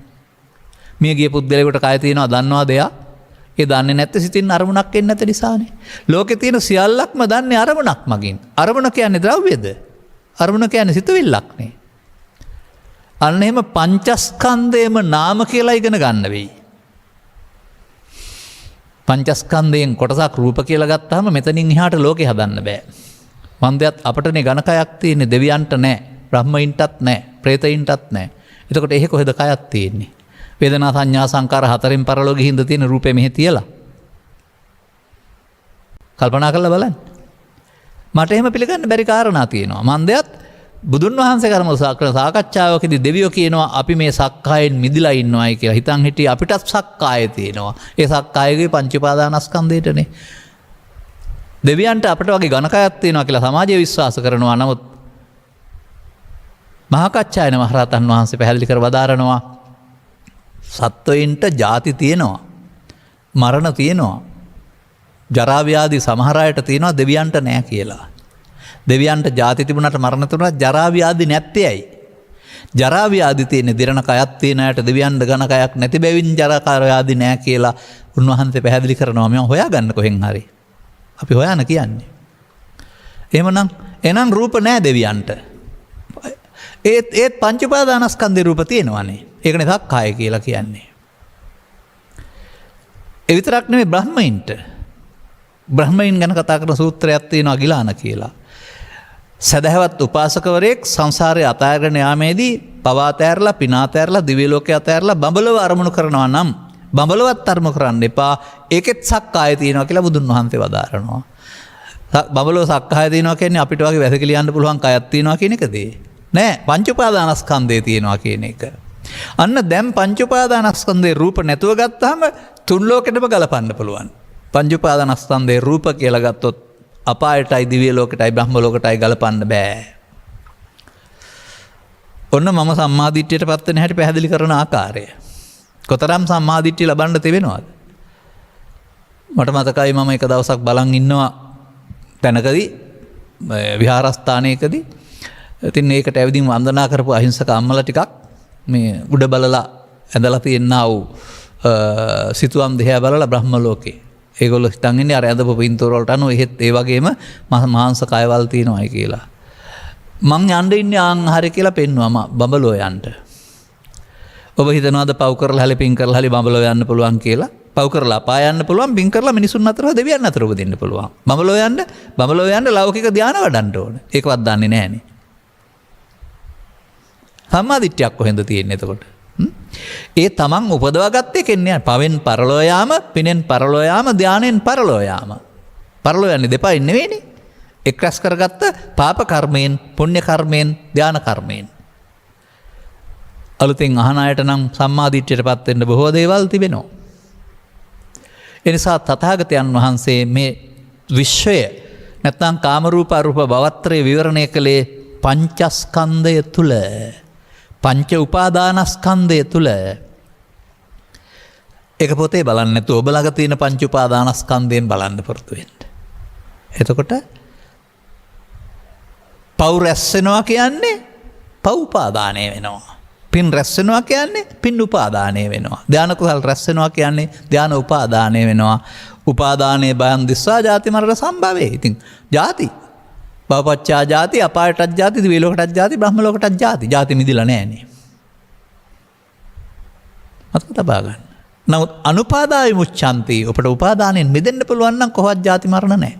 මිය ගිය පුද්ගලයෙකුට කය තියෙනවා දන්නවද එයා? ඒ දන්නේ නැත්te සිතින් අරමුණක් එන්නේ නැති නිසානේ. ලෝකේ තියෙන සියල්ලක්ම දන්නේ අරමුණක් මගින්. අරමුණ කියන්නේ ද්‍රව්‍යද? අරමුණ කියන්නේ සිතුවිල්ලක් නේ. අන්න එහෙම පංචස්කන්ධයම නාම කියලා ඉගෙන ගන්න වෙයි. පංචස්කන්ධයෙන් කොටසක් රූප කියලා ගත්තාම මෙතනින් එහාට ලෝකේ හදන්න බෑ. මන්දයත් අපටනේ ඝනකයක් තියෙන්නේ, දෙවියන්ට නෑ, බ්‍රහ්මයින්ටත් නෑ, ප්‍රේතයින්ටත් නෑ. එතකොට එහෙ කොහෙද කයක් තියෙන්නේ? වේදනා සංඥා සංකාර හතරෙන් පරලෝකෙ හින්ද තියෙන රූපේ මෙහෙ තියලා. කල්පනා කරලා බලන්න. මට එහෙම පිළිගන්න බැරි කාරණා තියෙනවා. මන්දයත් බුදුන් වහන්සේ කරන සාකච්ඡාවකදී දෙවියෝ කියනවා අපි මේ සක්කායෙන් මිදිලා ඉන්නවයි කියලා. හිතන් හිටියේ අපිටත් සක්කාය තියෙනවා. ඒ සක්කායගේ පංච උපාදානස්කන්ධයටනේ. දෙවියන්ට අපිට වගේ ඝනකයක් තියෙනවා කියලා සමාජය විශ්වාස කරනවා. නමුත් මහා කච්චායන මහරහතන් වහන්සේ පැහැදිලි කර වදාරනවා සත්වයින්ට ජාති තියෙනවා, මරණ තියෙනවා, ජරාව්‍යාධි සමහර අයට තියෙනවා දෙවියන්ට නෑ කියලා. දෙවියන්ට ජාති තිබුණට මරණ තිබුණත් ජරාව්‍යාධි නැත්තේ ඇයි? ජරාව්‍යාධි තියෙන දිරණ කයක් තියෙන අයට දෙවියන්ට ඝන කයක් නැති බැවින් ජරාව්‍යාධි නෑ කියලා උන්වහන්සේ පැහැදිලි කරනවා. මම හොයාගන්න කොහෙන් හරි. අපි හොයන්න කියන්නේ. එහෙනම් රූප නෑ දෙවියන්ට. ඒත් පංච උපාදානස්කන්ධේ රූප තියෙනවානේ. ඒකනේ සක්කාය කියලා කියන්නේ. ඒ විතරක් නෙමෙයි බ්‍රහ්මයින්ට. බ්‍රහ්මයින් ගැන කතා කරන සූත්‍රයක් තියෙනවා ගිලාන කියලා. සදහවත් උපාසකවරයෙක් සංසාරයේ අතෑරගෙන යාමේදී පව අතෑරලා පින අතෑරලා දිව්‍ය ලෝකේ අතෑරලා බඹලව අරමුණු කරනවා නම් බඹලවත් අරමුණු කරන්න එපා. ඒකෙත් සක්කාය තියෙනවා කියලා බුදුන් වහන්සේ වදාරනවා. බඹලව සක්කාය තියෙනවා කියන්නේ අපිට වගේ වැසකිලි යන්න පුළුවන් කයක් තියෙනවා කියන එකද? නෑ, පංච උපාදානස්කන්ධය තියෙනවා කියන එක. අන්න දැන් පංච උපාදානස්කන්ධේ රූප නැතුව ගත්තාම තුන් ලෝකෙටම ගලපන්න පුළුවන්. පංච උපාදානස්කන්ධේ රූප කියලා ගත්තොත් අපායටයි දිව්‍ය ලෝකෙටයි බ්‍රහ්ම ලෝකෙටයි ගලපන්න බෑ. ඔන්න මම සම්මාදිට්ඨියට පත් වෙන හැටි පැහැදිලි කරන ආකාරය. කොතරම් සම්මාදිට්ඨිය ලබන්න තිබෙනවද? මට මතකයි මම එක දවසක් බලන් ඉන්නවා තැනකදී විහාරස්ථානයකදී. ඉතින් ඒකට ඇවිදින් වන්දනා කරපු අහිංසක අම්මලා ටිකක් මේ උඩ බලලා ඇඳලා තියෙනා වූ සිතුවම් දිහා බලලා බ්‍රහ්ම ලෝකේ. ඒගොල්ලෝ හිතන් ඉන්නේ අර ඇඳපු පින්තූර වලට අනුව එහෙත් ඒ වගේම මාංශ කයවල් තියෙනවායි කියලා. මං යන්න ඉන්නේ ආන් හරිය කියලා පෙන්වුවම බඹලෝ යන්න. ඔබ හිතනවාද පව් කරලා හැලි පින් කරලා හැලි බඹලෝ යන්න පුළුවන් කියලා? පව් කරලා අපාය යන්න පුළුවන්, පින් කරලා මිනිසුන් අතර දෙවියන් අතර උපදින්න පුළුවන්. බඹලෝ යන්න ලෞකික ධානය වඩන්න ඕන. ඒකවත් දන්නේ නැහනේ. සම්මාදිට්ඨියක් කොහෙන්ද තියෙන්නේ එතකොට? ඒ තමන් උපදවාගත්තේ කෙන්නේ පවෙන් පරලෝ යාම, පිනෙන් පරලෝ යාම, ධානයෙන් පරලෝ යාම. පරලෝ යන්නේ දෙපයින් නෙවෙයිනේ. එක් රැස් කරගත්ත පාප කර්මයෙන්, පුණ්‍ය කර්මයෙන්, ධාන කර්මයෙන්. අලුතෙන් අහන අයට නම් සම්මාදිට්ඨියටපත් වෙන්න බොහෝ දේවල් තිබෙනවා. ඒ නිසා තථාගතයන් වහන්සේ මේ විශ්වය නැත්නම් කාම රූප අරූප භවත්‍රය විවරණය කළේ පංචස්කන්ධය තුල. පංච උපාදානස්කන්ධය තුල. ඒක පොතේ බලන්න නැතුව ඔබ ළඟ තියෙන පංච උපාදානස්කන්ධයෙන් බලන්න පුරුදු වෙන්න. එතකොට පව් රැස් වෙනවා කියන්නේ පව් උපාදානය වෙනවා. පින් රැස් වෙනවා කියන්නේ පින් උපාදානය වෙනවා. ධාන කුසල් රැස් වෙනවා කියන්නේ ධාන උපාදානය වෙනවා. උපාදානයේ බයං දිස්සා ජාති මරණ සම්භවේ. ඉතින් ජාති භවපච්චා ජාති, අපායටත් ජාති, දිව්‍ය ලෝකටත් ජාති, බ්‍රහ්ම ලෝකටත් ජාති. ජාති මිදිලා නැහනේ. මතක තබා ගන්න. නමුත් අනුපාදාය මුච්ඡanti. ඔබට උපාදානයෙන් මිදෙන්න පුළුවන් නම් කොහොමවත් ජාති මරණ නැහැ.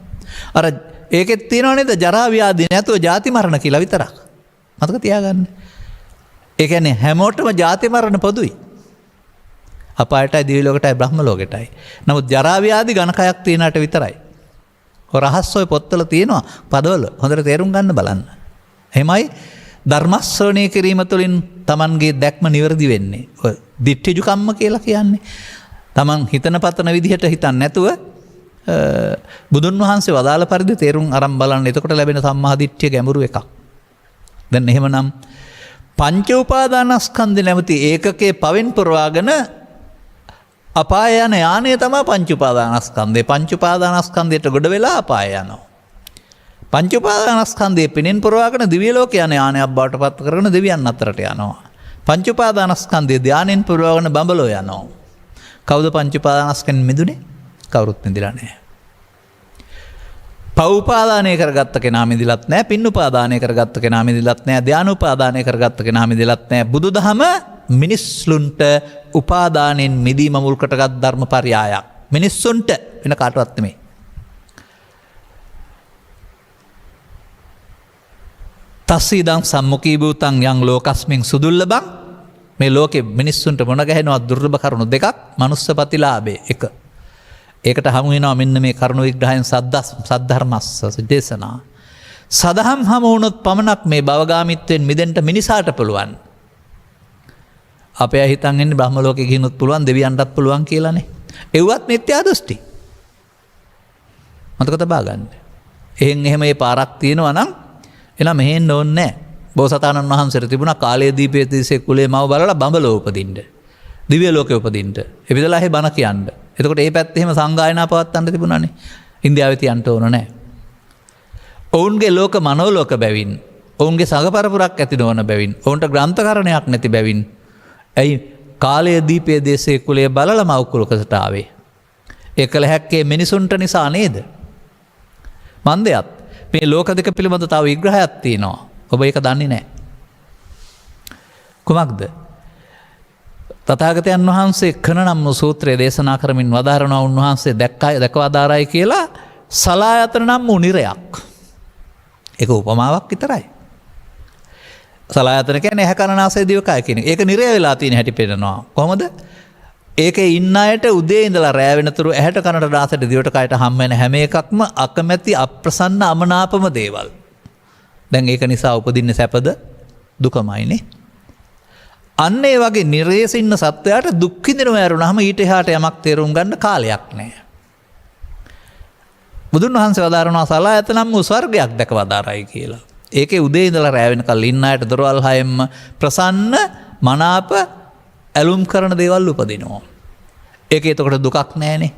අර ඒකෙත් තියෙනව නේද? ජරා ව්‍යාධි නැතුව ජාති මරණ කියලා විතරක්. මතක තියාගන්න. ඒ කියන්නේ හැමෝටම ජාති මරණ පොදුයි. අපායටයි, දිව්‍ය ලෝකටයි, බ්‍රහ්ම ලෝකටයි. නමුත් ජරා ව්‍යාධි ඝනකයක් තියෙනාට විතරයි. රහස් ඔය පොත්වල තියෙනවා පදවල. හොඳට තේරුම් ගන්න බලන්න. එහෙමයි ධර්ම ශ්‍රවණය කිරීම තුළින් Tamanගේ දැක්ම නිවැරදි වෙන්නේ. ඔය දිට්ඨිජු කම්ම කියලා කියන්නේ. Taman හිතන පතන විදිහට හිතන්නේ නැතුව බුදුන් වහන්සේ වදාළ පරිදි තේරුම් අරන් බලන්න. එතකොට ලැබෙන සම්මා දිට්ඨිය ගැඹුරු එකක්. දැන් එහෙමනම් පංච උපාදානස්කන්ධ නැමැති ඒකකේ පවෙන් පුරවාගෙන අපාය යන යානය තමයි පංච උපාදානස්කන්ධය. පංච උපාදානස්කන්ධයට ගොඩ වෙලා අපාය යනවා. පංච උපාදානස්කන්ධයේ පිනෙන් පුරවාගෙන දිව්‍ය ලෝක යන යානයක් බවට පත් කරගෙන දෙවියන් අතරට යනවා. පංච උපාදානස්කන්ධයේ ධානයෙන් පුරවාගෙන බඹලෝ යනවා. කවුද පංච උපාදානස්කන්ධෙන් මිදුනේ? කවුරුත් මිදිලා නැහැ. පව් උපාදානය කරගත්ත කෙනා මිදිලත් නැහැ. පින් උපාදානය කරගත්ත කෙනා මිදිලත් නැහැ. ධාන උපාදානය කරගත්ත කෙනා මිදිලත් නැහැ. බුදුදහම මිනිස්සුන්ට උපාදානෙන් මිදීම මුල් කොටගත් ධර්මපරයායක්. මිනිස්සුන්ට වෙන කාටවත් නෙමෙයි. තස්සීදං සම්මුඛී භූතං යං ලෝකස්මින් සුදුල්ලබං. මේ ලෝකෙ මිනිස්සුන්ට මොන ගැහෙනවා දුර්ලභ කරුණු දෙකක්. මනුස්ස ප්‍රතිලාභය එක. ඒකට හමු වෙනවා මෙන්න මේ කරුණු විග්‍රහයෙන් සද්ධර්මස්ස දේශනා. සදහම් හමු වුණොත් පමණක් මේ භවගාමීත්වයෙන් මිදෙන්න මිනිසාට පුළුවන්. අපේ හිතන් ඉන්නේ බ්‍රහ්ම ලෝකෙ ගිහිනුත් පුළුවන්, දෙවියන්ටත් පුළුවන් කියලානේ. ඒවත් මිත්‍යා දෘෂ්ටි. මතක තබා ගන්න. එහෙන් මේ පාරක් තියෙනවා නම් එලා මෙහෙන්න ඕනේ නැහැ. බෝසතාණන් වහන්සේට තිබුණා කාලයේ දීපේ තිස්සේ කුලේ මව බලලා බඹලෝ උපදින්න. දිව්‍ය ලෝකෙ උපදින්න. එවිදලා එහෙ බණ කියන්න. එතකොට මේ පැත්තේ එහෙම සංගායනා පවත්තන්න තිබුණානේ. ඉන්දියාවේ තියන්න ඕන නැහැ. ඔවුන්ගේ ලෝක මනෝලෝක බැවින්, ඔවුන්ගේ සගපරපුරක් ඇති නොවන බැවින්, ඔවුන්ට ග්‍රන්ථකරණයක් නැති බැවින්, ඇයි කාලය දීපේ දේශයේ කුලයේ බලලා මව්කුලකකට ආවේ? ඒ කළ හැක්කේ මිනිසුන්ට නිසා නේද? මන්දයත් මේ ලෝක දෙක පිළිබඳ තව විග්‍රහයක් තියෙනවා. ඔබ ඒක දන්නේ නැහැ. කුමක්ද? තථාගතයන් වහන්සේ කන නම් සූත්‍රය දේශනා කරමින් වදාරනවා උන්වහන්සේ දැකවාදාරයි කියලා සලායතන නම් වූ නිරයක්. ඒක උපමාවක් විතරයි. සලායතන කියන්නේ ඇහැ කන නාසය දිවකය කියන එක. ඒක නිරය වෙලා තියෙන හැටි පේනවා. කොහොමද? ඒකේ ඉන්න අයට උදේ ඉඳලා රෑ වෙනතුරු ඇහැට කනට නාසයට දිවට කයට හම් වෙන හැම එකක්ම අකමැති අප්‍රසන්න අමනාපම දේවල්. දැන් ඒක නිසා උපදින්නේ සැපද දුකමයිනේ. අන්න ඒ වගේ නිරේස ඉන්න සත්වයාට දුක් විඳිනව ඇරුණාම ඊට එහාට යමක් තේරුම් ගන්න කාලයක් නැහැ. බුදුන් වහන්සේ වදාරනවා සලායතනම් වූ ස්වර්ගයක් දැක වදාරයි කියලා. ඒකේ උදේ ඉඳලා රෑ වෙනකල් ඉන්න අයට දොරවල් හයෙන්ම ප්‍රසන්න මනාප ඇලුම් කරන දේවල් උපදිනවා. ඒක එතකොට දුකක් නැහැනේ.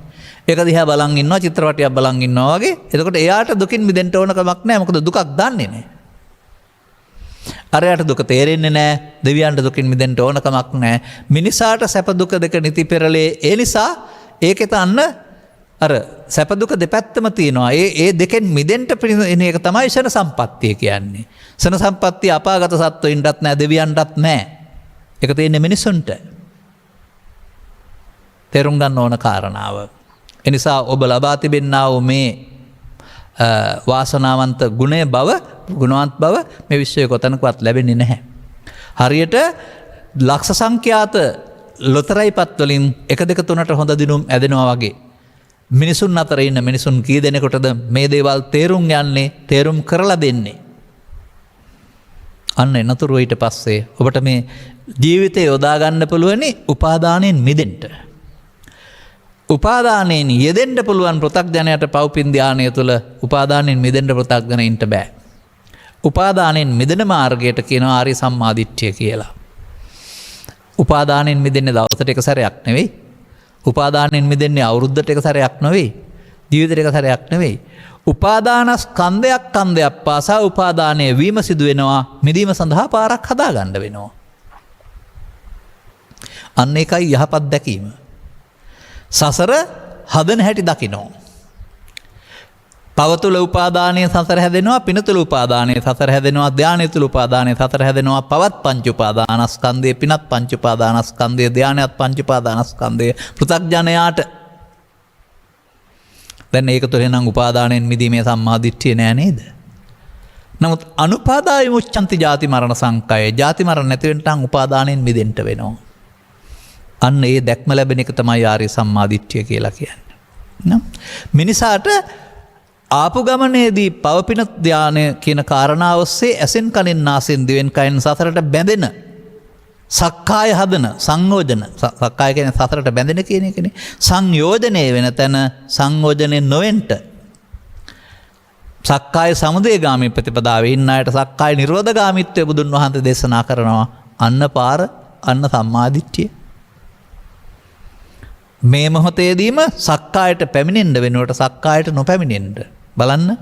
ඒක දිහා බලන් ඉන්නවා චිත්‍රපටයක් බලන් ඉන්නවා වගේ. එතකොට එයාට දුකින් මිදෙන්න ඕන කමක් නැහැ. මොකද දුකක් දන්නේ නැහැ. අරයට දුක තේරෙන්නේ නැහැ. දෙවියන්ට දුකින් මිදෙන්න ඕන කමක් නැහැ. මිනිසාට සැප දුක දෙක නිති පෙරලේ. ඒ නිසා ඒකේ තන්න අර සැප දුක දෙපැත්තම තියෙනවා. ඒ දෙකෙන් මිදෙන්න එන එක තමයි ෂණ සම්පත්තිය කියන්නේ. ෂණ සම්පත්තිය අපාගත සත්වයින්ටත් නැහැ, දෙවියන්ටත් නැහැ. ඒක තියෙන්නේ මිනිසුන්ට. තේරුම් ගන්න ඕන කාරණාව. ඒ නිසා ඔබ ලබා තිබෙන්නා වූ මේ වාසනාවන්ත ගුණය බව, ගුණවන්ත බව මේ විශ්වයේ කොතනකවත් ලැබෙන්නේ නැහැ. හරියට ලක්ෂ සංඛ්‍යාත ලොතරැයිපත් වලින් 1 2 3ට හොඳ දිනුම් ඇදෙනවා වගේ. මිනිසුන් අතර ඉන්න මිනිසුන් කී දෙනෙකුටද මේ දේවල් තේරුම් යන්නේ, තේරුම් කරලා දෙන්නේ? අන්න එනතුරු ඊට පස්සේ ඔබට මේ ජීවිතේ යොදා ගන්න පුළුවනි උපාදානයෙන් මිදෙන්න. උපාදානයෙන් යෙදෙන්න පුළුවන් පෘථග්ජනයට පව්පින් ධානය තුළ උපාදානයෙන් මිදෙන්න පෘථග්ජනයින්ට බෑ. උපාදානයෙන් මිදෙන මාර්ගයට කියනවා ආර්ය සම්මාදිට්ඨිය කියලා. උපාදානයෙන් මිදෙන්නේ දවසට එක සැරයක් නෙවෙයි. උපාදානයෙන් මිදෙන්නේ අවුරුද්දට එක සැරයක් නෙවෙයි. ජීවිතේට එක සැරයක් නෙවෙයි. උපාදානස්කන්ධයක් කන්දයක් පාසා උපාදානය වීම සිදු වෙනවා. මිදීම සඳහා පාරක් හදා ගන්න වෙනවා. අන්න ඒකයි යහපත් දැකීම. සසර හදන හැටි දකිනවා. පව තුළ උපාදානයේ සසර හැදෙනවා, පින තුළ උපාදානයේ සසර හැදෙනවා, ධානය තුළ උපාදානයේ සසර හැදෙනවා. පවත් පංච උපාදානස්කන්ධය, පිනත් පංච උපාදානස්කන්ධය, ධානයත් පංච උපාදානස්කන්ධය. පෘථග්ජනයාට දැන් ඒක තුළ නම් උපාදානයෙන් මිදීමේ සම්මාදිට්ඨිය නෑ නේද? නමුත් අනුපාදාය මුච්ඡන්ති ජාති මරණ සංකය. ජාති මරණ නැති වෙන්න නම් උපාදානයෙන් මිදෙන්න වෙනවා. අන්න ඒ දැක්ම ලැබෙන එක තමයි ආර්ය සම්මාදිට්ඨිය කියලා කියන්නේ. මිනිසාට ආපු ගමනේදී පවපින ධානය කියන කාරණාව ඔස්සේ ඇසෙන් කනෙන් නාසෙන් දිවෙන් කයෙන් සසරට බැඳෙන සක්කාය හදන සංයෝජන, සක්කාය කියන්නේ සසරට බැඳෙන කියන එකනේ. සංයෝජනේ වෙන තැන සංයෝජනේ නොවෙන්ට සක්කාය සමුදයගාමී ප්‍රතිපදාවේ ඉන්න අයට සක්කාය නිරෝධගාමීත්වය බුදුන් වහන්සේ දේශනා කරනවා. අන්න පාර, අන්න සම්මාදිට්ඨිය. මේ මොහොතේදීම සක්කායට පැමිණෙන්න වෙනුවට සක්කායට නොපැමිණෙන්න. බලන්න.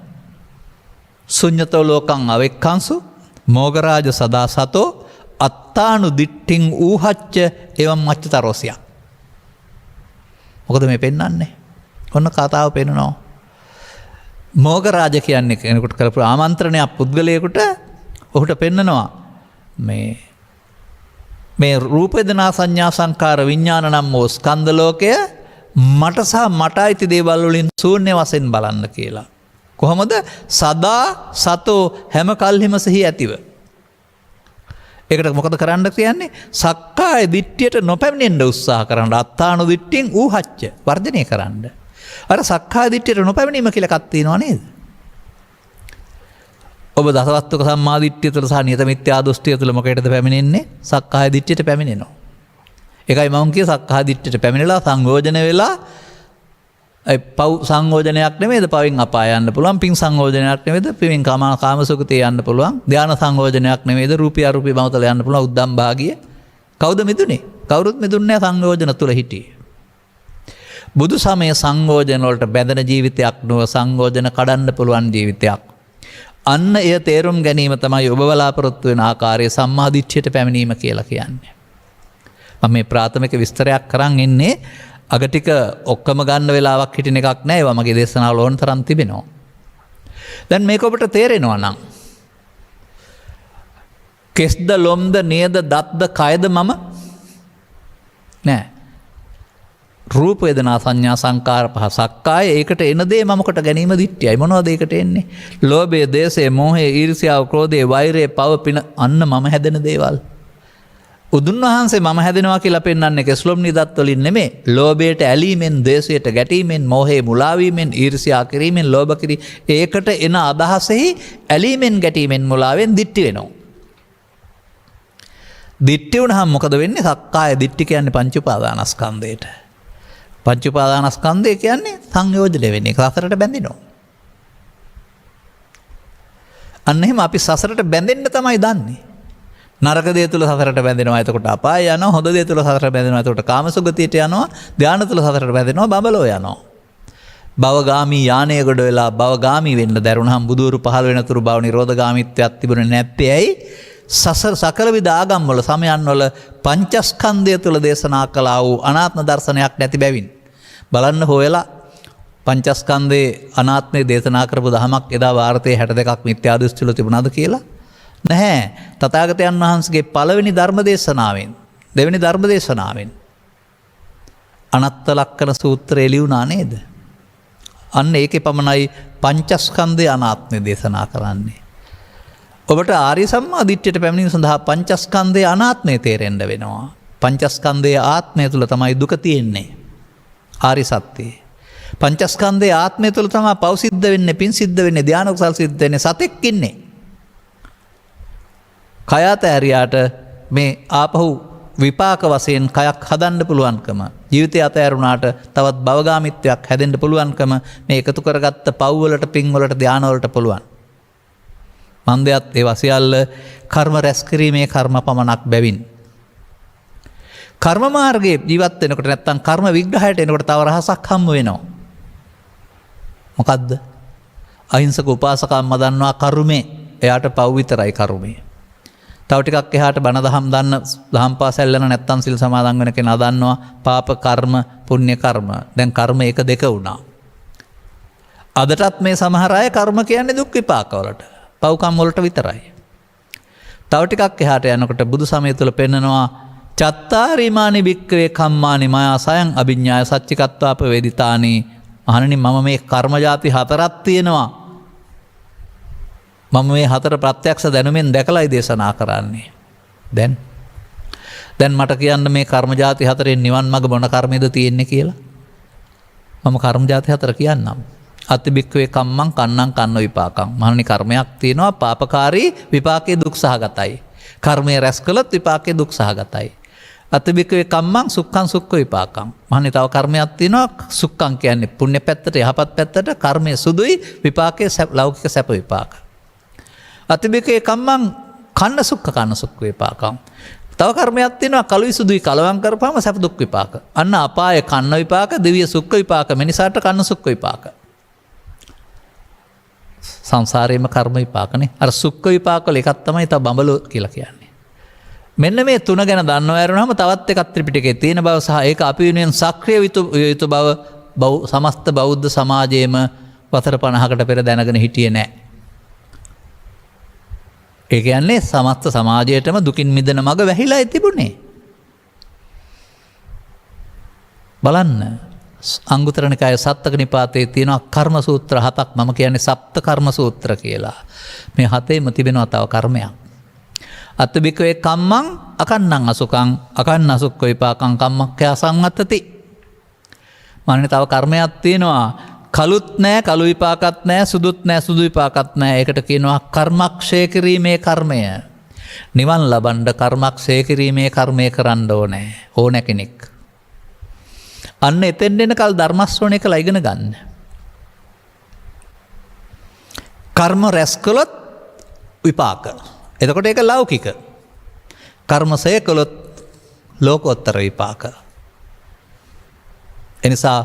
ශුඤ්ඤතෝ ලෝකං අවෙක්ඛංසු මෝගරාජ සදා සතෝ අත්තානු දිට්ඨින් ඌහච්ච එවම් මච්චතරෝසිය. මොකද මේ පෙන්වන්නේ? ඔන්න කතාව පෙන්නනවා. මෝගරාජ කියන්නේ කෙනෙකුට කරපු ආමන්ත්‍රණයක් පුද්ගලයෙකුට ඔහුට පෙන්නනවා මේ රූප වේදනා සංඥා සංකාර විඥාන නම් වූ ස්කන්ධ ලෝකය මට සහ මට අයිති දේවල් වලින් ශූන්‍ය වශයෙන් බලන්න කියලා. කොහොමද? සදා සතෝ හැම කල්හිම සිහි ඇතිව. ඒකට මොකද කරන්න කියන්නේ? සක්කාය දිට්ඨියට නොපැමිණෙන්න උත්සාහ කරන්න. අත්තානු දිට්ඨියෙන් ඌහච්ච වර්ධනය කරන්න. අර සක්කාය දිට්ඨියට නොපැමිණීම කියලා එකක් තියෙනවා නේද? ඔබ දසවස්තුක සම්මාදිට්ඨිය තුළ සහ නියත මිත්‍යා දෘෂ්ටිය තුළ මොකේද පැමිණෙන්නේ? සක්කාය දිට්ඨියට පැමිණෙනවා. ඒකයි මම කිය සක්කාය දිට්ඨියට පැමිණලා සංයෝජන වෙලා පව් සංයෝජනයක් නෙමෙයිද පවෙන් අපාය යන්න පුළුවන්, පින් සංයෝජනයක් නෙමෙයිද පින් කාමසුඛතේ යන්න පුළුවන්, ධාන සංයෝජනයක් නෙමෙයිද රූපී අරූපී භවතල යන්න පුළුවන්, උද්දම් භාගිය. කවුද මිදුනේ? කවුරුත් මිදුන්නේ නැහැ සංයෝජන තුළ හිටියේ. බුදු සමය සංයෝජන වලට බැඳෙන ජීවිතයක් නොව සංයෝජන කඩන්න පුළුවන් ජීවිතයක්. අන්න එය තේරුම් ගැනීම තමයි ඔබ බලාපොරොත්තු වෙන ආකාරයේ සම්මාදිට්ඨියට පැමිණීම කියලා කියන්නේ. මම මේ ප්‍රාථමික විස්තරයක් කරන් ඉන්නේ අග ටික ඔක්කොම ගන්න වෙලාවක් හිටින එකක් නෑ. ඒවා මගේ දේශනාවල ඕන තරම් තිබෙනවා. දැන් මේක ඔබට තේරෙනවා නම් කෙස්ද ලොම්ද නේද දත්ද කයද මම නෑ. රූප වේදනා සංඥා සංකාර පහ සක්කාය ඒකට එන දේ මමකට ගැනීම දිට්ඨියයි. මොනවද ඒකට එන්නේ? ලෝභය, දේශය, මෝහය, ඊර්ෂ්‍යාව, ක්‍රෝධය, වෛරය, පව, පින අන්න මම හැදෙන දේවල්. උදුන් වහන්සේ මම හැදෙනවා කියලා පෙන්වන්නේ කෙස්ලොම් නිදත් වලින් නෙමෙයි. ලෝභයට ඇලීමෙන්, දේශයට ගැටීමෙන්, මෝහයේ මුලාවීමෙන්, ඊර්ෂ්‍යා කිරීමෙන්, ලෝභ කිරීම ඒකට එන අදහසෙහි ඇලීමෙන්, ගැටීමෙන්, මුලාවෙන් දිට්ඨි වෙනවා. දිට්ඨි වුණාම මොකද වෙන්නේ? සක්කාය දිට්ඨි කියන්නේ පංච උපාදානස්කන්ධයට. පංච උපාදානස්කන්ධය කියන්නේ සංයෝජනය වෙන්නේ. සසරට බැඳෙනවා. අන්න එහෙම අපි සසරට බැඳෙන්න තමයි දන්නේ. නරක දේ තුල සසරට බැඳෙනවා. එතකොට අපාය යනවා. හොඳ දේ තුල සසරට බැඳෙනවා. එතකොට කාමසුගතියට යනවා. ධානය තුල සසරට බැඳෙනවා. බඹලෝ යනවා. භවගාමී යානය ගොඩ වෙලා භවගාමී වෙන්න දරුණහම් බුදුරු පහළ වෙනතුරු භව නිරෝධගාමීත්වයක් තිබුණේ නැත්තේ ඇයි? සසර සකල විද ආගම් වල සමයන් වල පංචස්කන්ධය තුල දේශනා කළා වූ අනාත්ම දර්ශනයක් නැති බැවින් බලන්න හොයලා පංචස්කන්ධේ අනාත්මේ දේශනා කරපු දහමක් එදා වාර්තයේ 62ක් මිත්‍යා දෘෂ්ටිවල තිබුණාද කියලා නැහැ. තථාගතයන් වහන්සේගේ පළවෙනි ධර්ම දේශනාවෙන් දෙවෙනි ධර්ම දේශනාවෙන් අනත්ත ලක්කන සූත්‍රය ලියුණා නේද? අන්න ඒකේ පමණයි පංචස්කන්ධේ අනාත්මේ දේශනා කරන්නේ. ඔබට ආර්ය සම්මා දිට්ඨියට පැමිණීම සඳහා පංචස්කන්ධයේ අනාත්මය තේරෙන්න වෙනවා. පංචස්කන්ධයේ ආත්මය තුල තමයි දුක තියෙන්නේ. ආර්ය සත්‍යය. පංචස්කන්ධයේ ආත්මය තුල තමයි පව් සිද්ධ වෙන්නේ, පින් සිද්ධ වෙන්නේ, ධානය කුසල් සිද්ධ වෙන්නේ, සතෙක් ඉන්නේ. කයත ඇරියාට මේ ආපහු විපාක වශයෙන් කයක් හදන්න පුළුවන්කම, ජීවිතය අතෑරුණාට තවත් භවගාමීත්වයක් හැදෙන්න පුළුවන්කම මේ එකතු කරගත්ත පව් වලට, පින් වලට, ධාන වලට පුළුවන්. මන්දයත් ඒ වසියල්ල කර්ම රැස් කිරීමේ කර්ම පමණක් බැවින් කර්ම මාර්ගයේ ජීවත් වෙනකොට නැත්තම් කර්ම විග්‍රහයට එනකොට තව රහසක් හම්බ වෙනවා. මොකද්ද? අහිංසක උපාසකම්ම දන්නවා කර්මේ. එයාට පව් විතරයි කර්මය. තව ටිකක් එහාට බණ දහම් දන්න දහම් පාසල් යන නැත්තම් සිල් සමාදන් වෙන කෙනා දන්නවා පාප කර්ම, පුණ්‍ය කර්ම. දැන් කර්ම එක දෙක වුණා. අදටත් මේ සමහර අය කර්ම කියන්නේ දුක් විපාක වලට. පව්කම් වලට විතරයි. තව ටිකක් එහාට යනකොට බුදු සමය තුල පෙන්නනවා චත්තාරිමානි භික්ඛවේ කම්මානි මයා සයන් අභිඤ්ඤාය සච්චිකත්වාප වේදිතානි. අහන්නනි මම මේ කර්ම જાති හතරක් තියෙනවා. මම මේ හතර ප්‍රත්‍යක්ෂ දැනුමෙන් දැකලායි දේශනා කරන්නේ. දැන් මට කියන්න මේ කර්ම જાති හතරෙන් නිවන් මඟ මොන කර්මයේද තියෙන්නේ කියලා. මම කර්ම જાති හතර කියන්නම්. අතිබික්කවේ කම්මං කන්නං කන්න විපාකං. මහණනි කර්මයක් තියෙනවා පාපකාරී විපාකයේ දුක් සහගතයි. කර්මය රැස් කළොත් විපාකයේ දුක් සහගතයි. අතිබික්කවේ කම්මං සුක්ඛං සුක්ඛ විපාකං. මහණනි තව කර්මයක් තියෙනවා සුක්ඛං කියන්නේ පුණ්‍ය පැත්තට යහපත් පැත්තට කර්මය සුදුයි විපාකයේ ලෞකික සැප විපාක. අතිබික්කවේ කම්මං කන්න සුක්ඛ විපාකං. තව කර්මයක් තියෙනවා කලුයි සුදුයි කලවම් කරපුවාම සැප දුක් විපාක. අන්න අපායේ කන්න විපාක, දිව්‍ය සුක්ඛ විපාක, මිනිසාට කන්න සුක්ඛ විපාක. සංසාරයේම කර්ම විපාකනේ. අර සුක්ඛ විපාක වල එකක් තමයි තව බඹලෝ කියලා කියන්නේ. මෙන්න මේ තුන ගැන දන්නව ඇරුණාම තවත් එකක් ත්‍රිපිටකයේ තියෙන බව සහ ඒක අපි වෙනුවෙන් සක්‍රිය යුතු බව සමස්ත බෞද්ධ සමාජයේම වසර 50කට පෙර දැනගෙන හිටියේ නැහැ. ඒ කියන්නේ සමස්ත සමාජයටම දුකින් මිදෙන මඟ වැහිලායි තිබුණේ. බලන්න අංගුත්තර නිකායේ සත්තක නිපාතයේ තියෙනවා කර්ම සූත්‍ර 7ක්. මම කියන්නේ සප්ත කර්ම සූත්‍ර කියලා. මේ හතේම තිබෙනවා තව කර්මයක්. අත්බිකවේ කම්මං අකන්නං අසුකං අකන්න අසුක්ඛ විපාකං කම්මක්ඛය අසංවත්තති. මන්නේ තව කර්මයක් තියෙනවා. කලුත් නැහැ, කලු විපාකත් නැහැ, සුදුත් නැහැ, සුදු විපාකත් නැහැ. ඒකට කියනවා කර්මක්ෂය කිරීමේ කර්මය. නිවන් ලබන්න කර්මක්ෂය කිරීමේ කර්මය කරන්න ඕනේ කෙනෙක්. අන්න එතෙන් එනකල් ධර්ම ශ්‍රවණය කළා ඉගෙන ගන්න. කර්ම රැස් කළොත් විපාක. එතකොට ඒක ලෞකික. කර්ම සය කළොත් ලෝකෝත්තර විපාක. එනිසා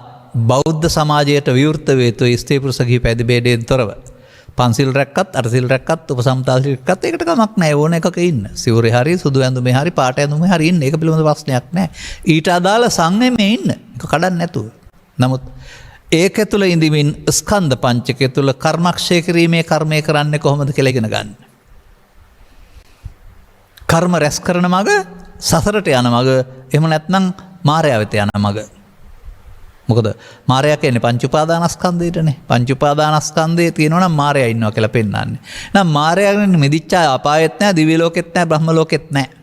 බෞද්ධ සමාජයට විවෘත වේතු ස්ත්‍රී පුරුෂ ගිහි පැවිදි ભેදයෙන් තොරව පන්සිල් රැක්කත් අටසිල් රැක්කත් උපසම්පදාසිල් රැක්කත් ඒකට කමක් නැහැ ඕන එකක ඉන්න. සිවුරේ හරි සුදු ඇඳුමේ හරි පාට ඇඳුමේ හරි ඉන්න. ඒක පිළිබඳ ප්‍රශ්නයක් නැහැ. ඊට අදාළ සංයමයේ ඉන්න. ඒක කඩන්න නැතුව. නමුත් ඒක තුළ ඉඳමින් ස්කන්ධ පංචකය තුළ කර්මක්ෂය කිරීමේ කර්මය කරන්නේ කොහොමද කියලා ඉගෙන ගන්න. කර්ම රැස් කරන මග සසරට යන මග එහෙම නැත්නම් මායාව වෙත යන මග. මොකද මායя කියන්නේ පංච උපාදානස්කන්ධයටනේ. පංච උපාදානස්කන්ධයේ තියෙනවා නම් මායя ඉන්නවා කියලා පෙන්නන්නේ. නම් මායයෙන් මිදිච්ච අපායෙත් නැහැ, දිව්‍ය ලෝකෙත් නැහැ, බ්‍රහ්ම ලෝකෙත් නැහැ.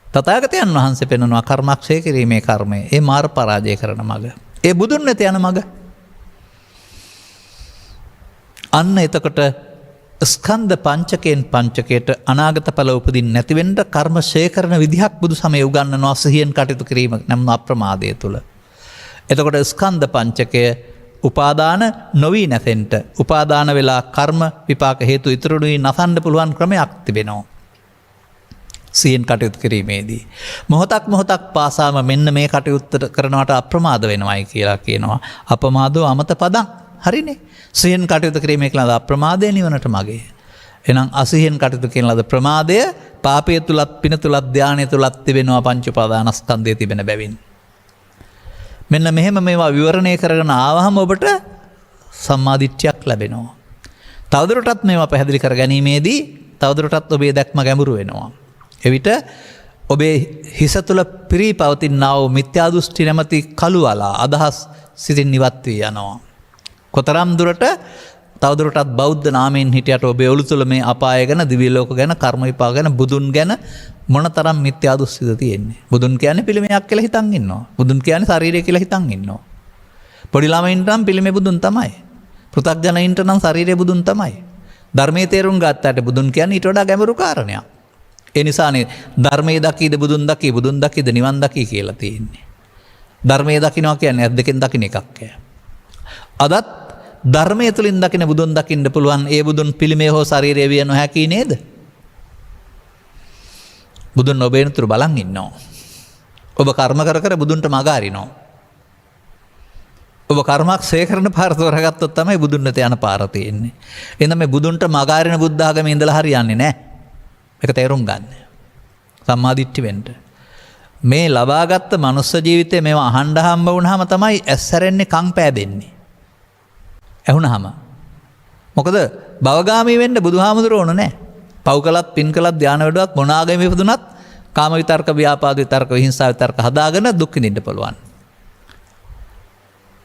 තථාගතයන් වහන්සේ පෙන්වනවා කර්මක්ෂය කිරීමේ කර්මය. ඒ මාර පරාජය කරන මග. ඒ බුදුන් වෙත යන මග. අන්න එතකොට ස්කන්ධ පංචකයෙන් පංචකයට අනාගත ඵල උපදින්න නැති වෙන්න කර්ම ශේ කරන විදිහක් බුදු සමය උගන්වනවා සිහියෙන් කටයුතු කිරීම නම් අප්‍රමාදය තුල. එතකොට ස්කන්ධ පංචකය උපාදාන නොවි නැතෙන්ට උපාදාන වෙලා කර්ම විපාක හේතු ඉතුරු නොවි නැසන්න පුළුවන් ක්‍රමයක් තිබෙනවා. සිහියෙන් කටයුතු කිරීමේදී මොහොතක් පාසාම මෙන්න මේ කටයුත්ත කරනවට අප්‍රමාද වෙනවයි කියලා කියනවා. අපමාදෝ අමත පදං. හරිනේ. සිහියෙන් කටයුතු කිරීමේ කියලා අප්‍රමාදය නිවනට මගේ. එහෙනම් අසිහියෙන් කටයුතු කියන ලද ප්‍රමාදය පාපය තුලත් පින තුලත් ධානය තුලත් තිබෙනවා පංච උපාදානස්කන්ධයේ තිබෙන බැවින්. මෙන්න මෙහෙම මේවා විවරණය කරගෙන ආවහම ඔබට සම්මාදිට්ඨියක් ලැබෙනවා. තවදුරටත් මේවා පැහැදිලි කර ගැනීමේදී තවදුරටත් ඔබේ දැක්ම ගැඹුරු වෙනවා. එවිට ඔබේ හිස තුළ පිරී පවතිනා වූ මිත්‍යා දෘෂ්ටි නැමැති කළු අලා අදහස් සිතින් ඉවත් වී යනවා. කොතරම් දුරට තවදුරටත් බෞද්ධ නාමයෙන් හිටියට ඔබේ ඔළු තුළ මේ අපාය ගැන, දිව්‍ය ලෝක ගැන, කර්ම විපාක ගැන, බුදුන් ගැන මොනතරම් මිත්‍යා දෘෂ්ටිද තියෙන්නේ. බුදුන් කියන්නේ පිළිමයක් කියලා හිතන් ඉන්නවා. බුදුන් කියන්නේ ශරීරය කියලා හිතන් ඉන්නවා. පොඩි ළමයින්ට නම් පිළිමේ බුදුන් තමයි. පෘථග්ජනයින්ට නම් ශරීරය බුදුන් තමයි. ධර්මයේ තේරුම් ගත්තට බුදුන් කියන්නේ ඊට වඩා ගැඹුරු කාරණයක්. ඒ නිසානේ ධර්මයේ දකීද බුදුන් දකී, බුදුන් දකීද නිවන් දකී කියලා තියෙන්නේ. ධර්මයේ දකින්නවා කියන්නේ ඇස් දෙකෙන් දකින්න එකක්. අදත් ධර්මයේ තුලින් දකින්න බුදුන් දකින්න පුළුවන්. ඒ බුදුන් පිළිමේ හෝ ශරීරය විය නොහැකි නේද? බුදුන් ඔබේ නතුරු බලන් ඉන්නවා. ඔබ කර්ම කර බුදුන්ට මග අරිනවා. ඔබ කර්මයක් සේ කරන පාර තෝරාගත්තොත් තමයි බුදුන් වෙත යන පාර තියෙන්නේ. එහෙනම් මේ බුදුන්ට මග අරින බුද්ධ ආගමේ ඉඳලා හරියන්නේ නැහැ. මේක තේරුම් ගන්න. සම්මාදිට්ඨි වෙන්න. මේ ලබාගත් මනුස්ස ජීවිතේ මේවා අහන්න හම්බ වුණාම තමයි ඇස් හැරෙන්නේ, කන් පෑදෙන්නේ. ඇහුණාම. මොකද භවගාමී වෙන්න බුදුහාමුදුරුවෝ ඕන නැහැ. පව් කළත් පින් කළත් ධානය වඩුවත් මොන ආගමේ ඉපදුනත් කාම විතර්ක, ව්‍යාපාද විතර්ක, විහිංසා විතර්ක හදාගෙන දුක් විඳින්න පුළුවන්.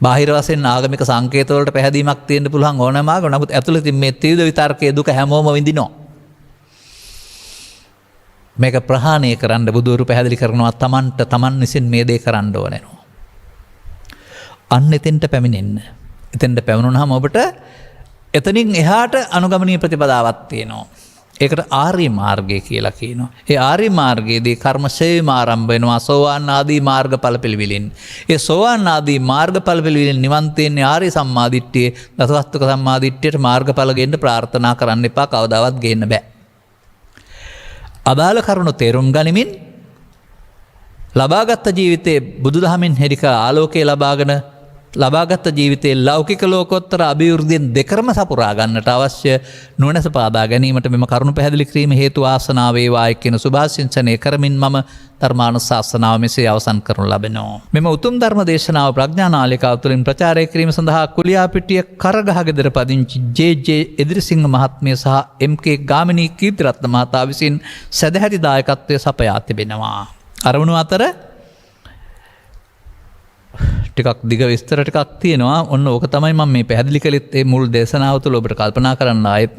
බාහිර වශයෙන් ආගමික සංකේත වලට පැහැදීමක් තියෙන්න පුළුවන් ඕනෑම ආගම. නමුත් ඇතුළතින් මේ ත්‍රිවිධ විතර්කයේ දුක හැමෝම විඳිනවා. මේක ප්‍රහාණය කරන්න බුදුරු පැහැදිලි කරනවා තමන් විසින් මේ දේ කරන්න ඕනේ. අන්න එතෙන්ට පැමිණෙන්න. එතෙන්ට පැමිණුනහම ඔබට එතනින් එහාට අනුගමනීය ප්‍රතිපදාවක් තියෙනවා. ඒකට ආර්ය මාර්ගය කියලා කියනවා. ඒ ආර්ය මාර්ගයේදී කර්මශේම ආරම්භ වෙනවා සෝවාන් ආදී මාර්ගඵල පිළිවිලින්. ඒ සෝවාන් ආදී මාර්ගඵල පිළිවිලින් නිවන් තේන්නේ ආර්ය සම්මාදිට්ඨියේ. දසවස්තුක සම්මාදිට්ඨියට මාර්ගඵල ගෙන්න ප්‍රාර්ථනා කරන්න එපා. කවදාවත් ගේන්න බෑ. අදාළ කරුණු තේරුම් ගනිමින් ලබාගත් ජීවිතයේ බුදුදහමින් හෙරික ආලෝකයේ ලබාගත් ජීවිතයේ ලෞකික ලෝකෝත්තර අභිවෘද්ධියෙන් දෙකම සපුරා ගන්නට අවශ්‍ය නුවණැස පාදා ගැනීමට මෙම කරුණු පැහැදිලි කිරීම හේතු වාසනාව වේවායි කියන සුභාශිංසනය කරමින් මම ධර්මානුශාසනාව මෙසේ අවසන් කරනු ලබනවා. මෙම උතුම් ධර්ම දේශනාව ප්‍රඥා නාලිකාව තුළින් ප්‍රචාරය කිරීම සඳහා කුලියාපිටිය කරගහගෙදර පදිංචි ජේ.ජේ. එදිරිසිංහ මහත්මිය සහ එම්.කේ. ගාමිණී කීර්තිරත්න මහතා විසින් සදැහැති දායකත්වය සපයා තිබෙනවා. අරමුණු අතර ටිකක් දිග විස්තර ටිකක් තියෙනවා. ඔන්න ඕක තමයි මම මේ පැහැදිලි කළෙත් ඒ මුල් දේශනාව තුළ ඔබට කල්පනා කරන්න ආයෙත්.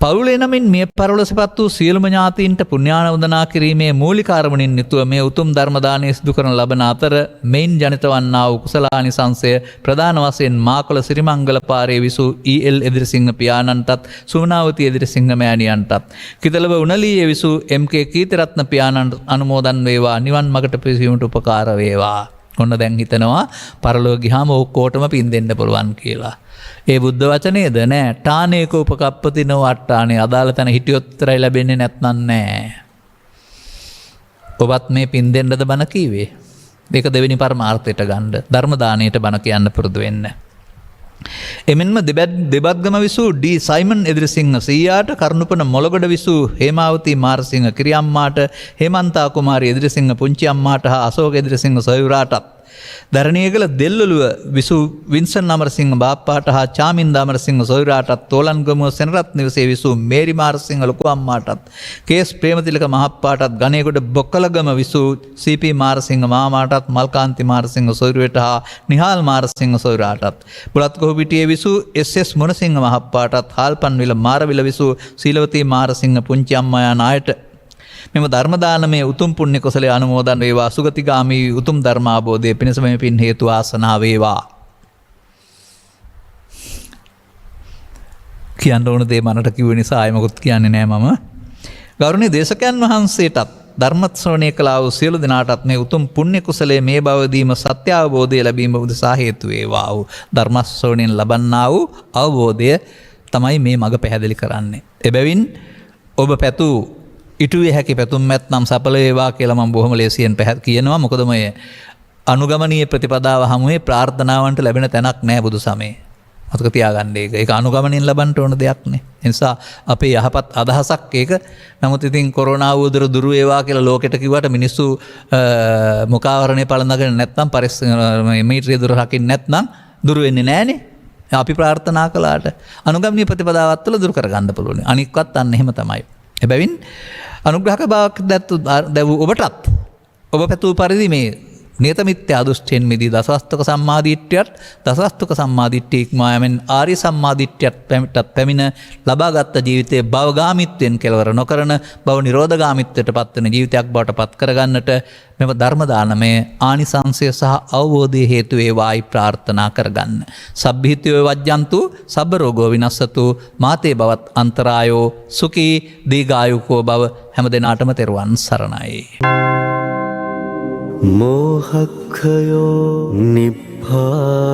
පවුලේ නමින් මිය පරලොවසපත් වූ සියලුම ඥාතීන්ට පුණ්‍යානුමෝදනා කිරීමේ මූලික අරමුණින් යුතුව මේ උතුම් ධර්ම දානය සිදු කරන ලබන අතර මෙයින් ජනිත වන්නා වූ කුසලානිසංසය ප්‍රධාන වශයෙන් මාකොළ සිරිමංගල පාරේ විසූ ඊ.එල්. එදිරිසිංහ පියාණන්ටත් සුමනාවති එදිරිසිංහ මෑණියන්ටත් කිතලව උණලීයේ විසූ එම්.කේ. කීර්තිරත්න පියාණන්ට අනුමෝදන් වේවා. නිවන් මඟට පිවිසීමට උපකාර වේවා. ඔන්න දැන් හිතනවා පරලොව ගියාම ඔක්කොටම පින් දෙන්න පුළුවන් කියලා. ඒ බුද්ධ වචනේද නෑ. ඨානේක උපකප්පතිනෝ අට්ඨානේ. අදාළ තැන හිටියොත් විතරයි ලැබෙන්නේ, නැත්නම් නෑ. ඔබත් මේ පින් දෙන්නද බණ කීවේ? ඒක දෙවෙනි පරමාර්ථයට ගන්න. ධර්ම දානයට බණ කියන්න පුරුදු වෙන්න. එමෙන්ම දෙබත්ගම විසූ ඩී සයිමන් එදිරිසිංහ සීයාට කරුණුපන මොළගොඩ විසූ හේමාවතී මාරසිංහ කිරියම්මාට හේමන්තා කුමාරී එදිරිසිංහ පුංචි අම්මාට හා අශෝක එදිරිසිංහ සොයුරාටත් දරණියගල දෙල්ලොළුව විසූ වින්සන් අමරසිංහ බාප්පාට හා චාමින්ද අමරසිංහ සොයුරාටත් තෝලන්ගමුව සෙනරත් නිවසේ විසූ මේරි මාරසිංහ ලොකු අම්මාටත් කේස් ප්‍රේමතිලක මහප්පාටත් ගණේගොඩ බොක්කලගම විසූ සීපී මාරසිංහ මාමාටත් මල්කාන්ති මාරසිංහ සොයුරට හා නිහාල් මාරසිංහ සොයුරාටත් බුලත් කොහොපිටියේ විසූ එස්.එස්. මොනසිංහ මහප්පාටත් හාල්පන්විල මාරවිල විසූ සීලවතී මාරසිංහ පුංචි අම්මා යන අයට මෙම ධර්මදානමය උතුම් පුණ්‍ය කුසලයේ අනුමෝදන් වේවා. සුගතිගාමී උතුම් ධර්මාබෝධය පිණිස මේ පින් හේතු ආසනාව වේවා. කියන්න ඕන දේ මනට කිව්ව නිසා ආයෙ මොකුත් කියන්නේ නෑ මම. ගෞරවනීය දේශකයන් වහන්සේටත් ධර්ම ශ්‍රවණය කළා වූ සියලු දෙනාටත් මේ උතුම් පුණ්‍ය කුසලයේ මේ බවදීම සත්‍ය අවබෝධය ලැබීම උදෙසා හේතු වේවා. ධර්ම ශ්‍රවණයෙන් ලබන්නා වූ අවබෝධය තමයි මේ මඟ පැහැදිලි කරන්නේ. එබැවින් ඔබ පැතු ඉටුවේ හැකි පැතුම් ඇත්නම් සඵල වේවා කියලා මම බොහොම ලේසියෙන් කියනවා. මොකද මේ අනුගමනීය ප්‍රතිපදාව හමුවේ ප්‍රාර්ථනාවන්ට ලැබෙන තැනක් නැහැ බුදු සමයේ. මතක තියාගන්න ඒක. ඒක අනුගමනයෙන් ලබන්න ඕන දෙයක් නේ. ඒ නිසා අපේ යහපත් අදහසක් ඒක. නමුත් ඉතින් කොරෝනා වූ දුරු වේවා කියලා ලෝකෙට කිව්වට මිනිස්සු මුඛාවරණය පළඳගෙන නැත්නම් මීටරය දුර රකින්න නැත්නම් දුරු වෙන්නේ නැහනේ. අපි ප්‍රාර්ථනා කළාට අනුගමනීය ප්‍රතිපදාවත් තුළ දුරු කරගන්න පුළුවන්. අනික්වත් අන්න එහෙම තමයි. එබැවින් අනුග්‍රහක බවක් දැවූ ඔබටත් ඔබ පැතුූ පරිදි මේ නියත මිත්‍යා දෘෂ්ටියෙන් මිදී දසවස්තුක සම්මාදිට්ඨියත් දසවස්තුක සම්මාදිට්ඨිය ඉක්මවායමෙන් ආර්ය සම්මාදිට්ඨියත් පැමිණ ලබාගත් ජීවිතයේ භවගාමීත්වයෙන් කෙලවර නොකරන භව නිරෝධගාමීත්වයට පත්වන ජීවිතයක් බවට පත් කරගන්නට මෙම ධර්ම දානමය ආනිසංසය සහ අවබෝධය හේතු වේවායි ප්‍රාර්ථනා කරගන්න. සබ්බීතියෝ වජ්ජන්තු සබ්බ රෝගෝ විනස්සතු මාතේ බවත් අන්තරායෝ සුඛී දීඝායුකෝ බව හැම දිනාටම තෙරුවන් සරණයි. मोहक्षयो निब्बानम्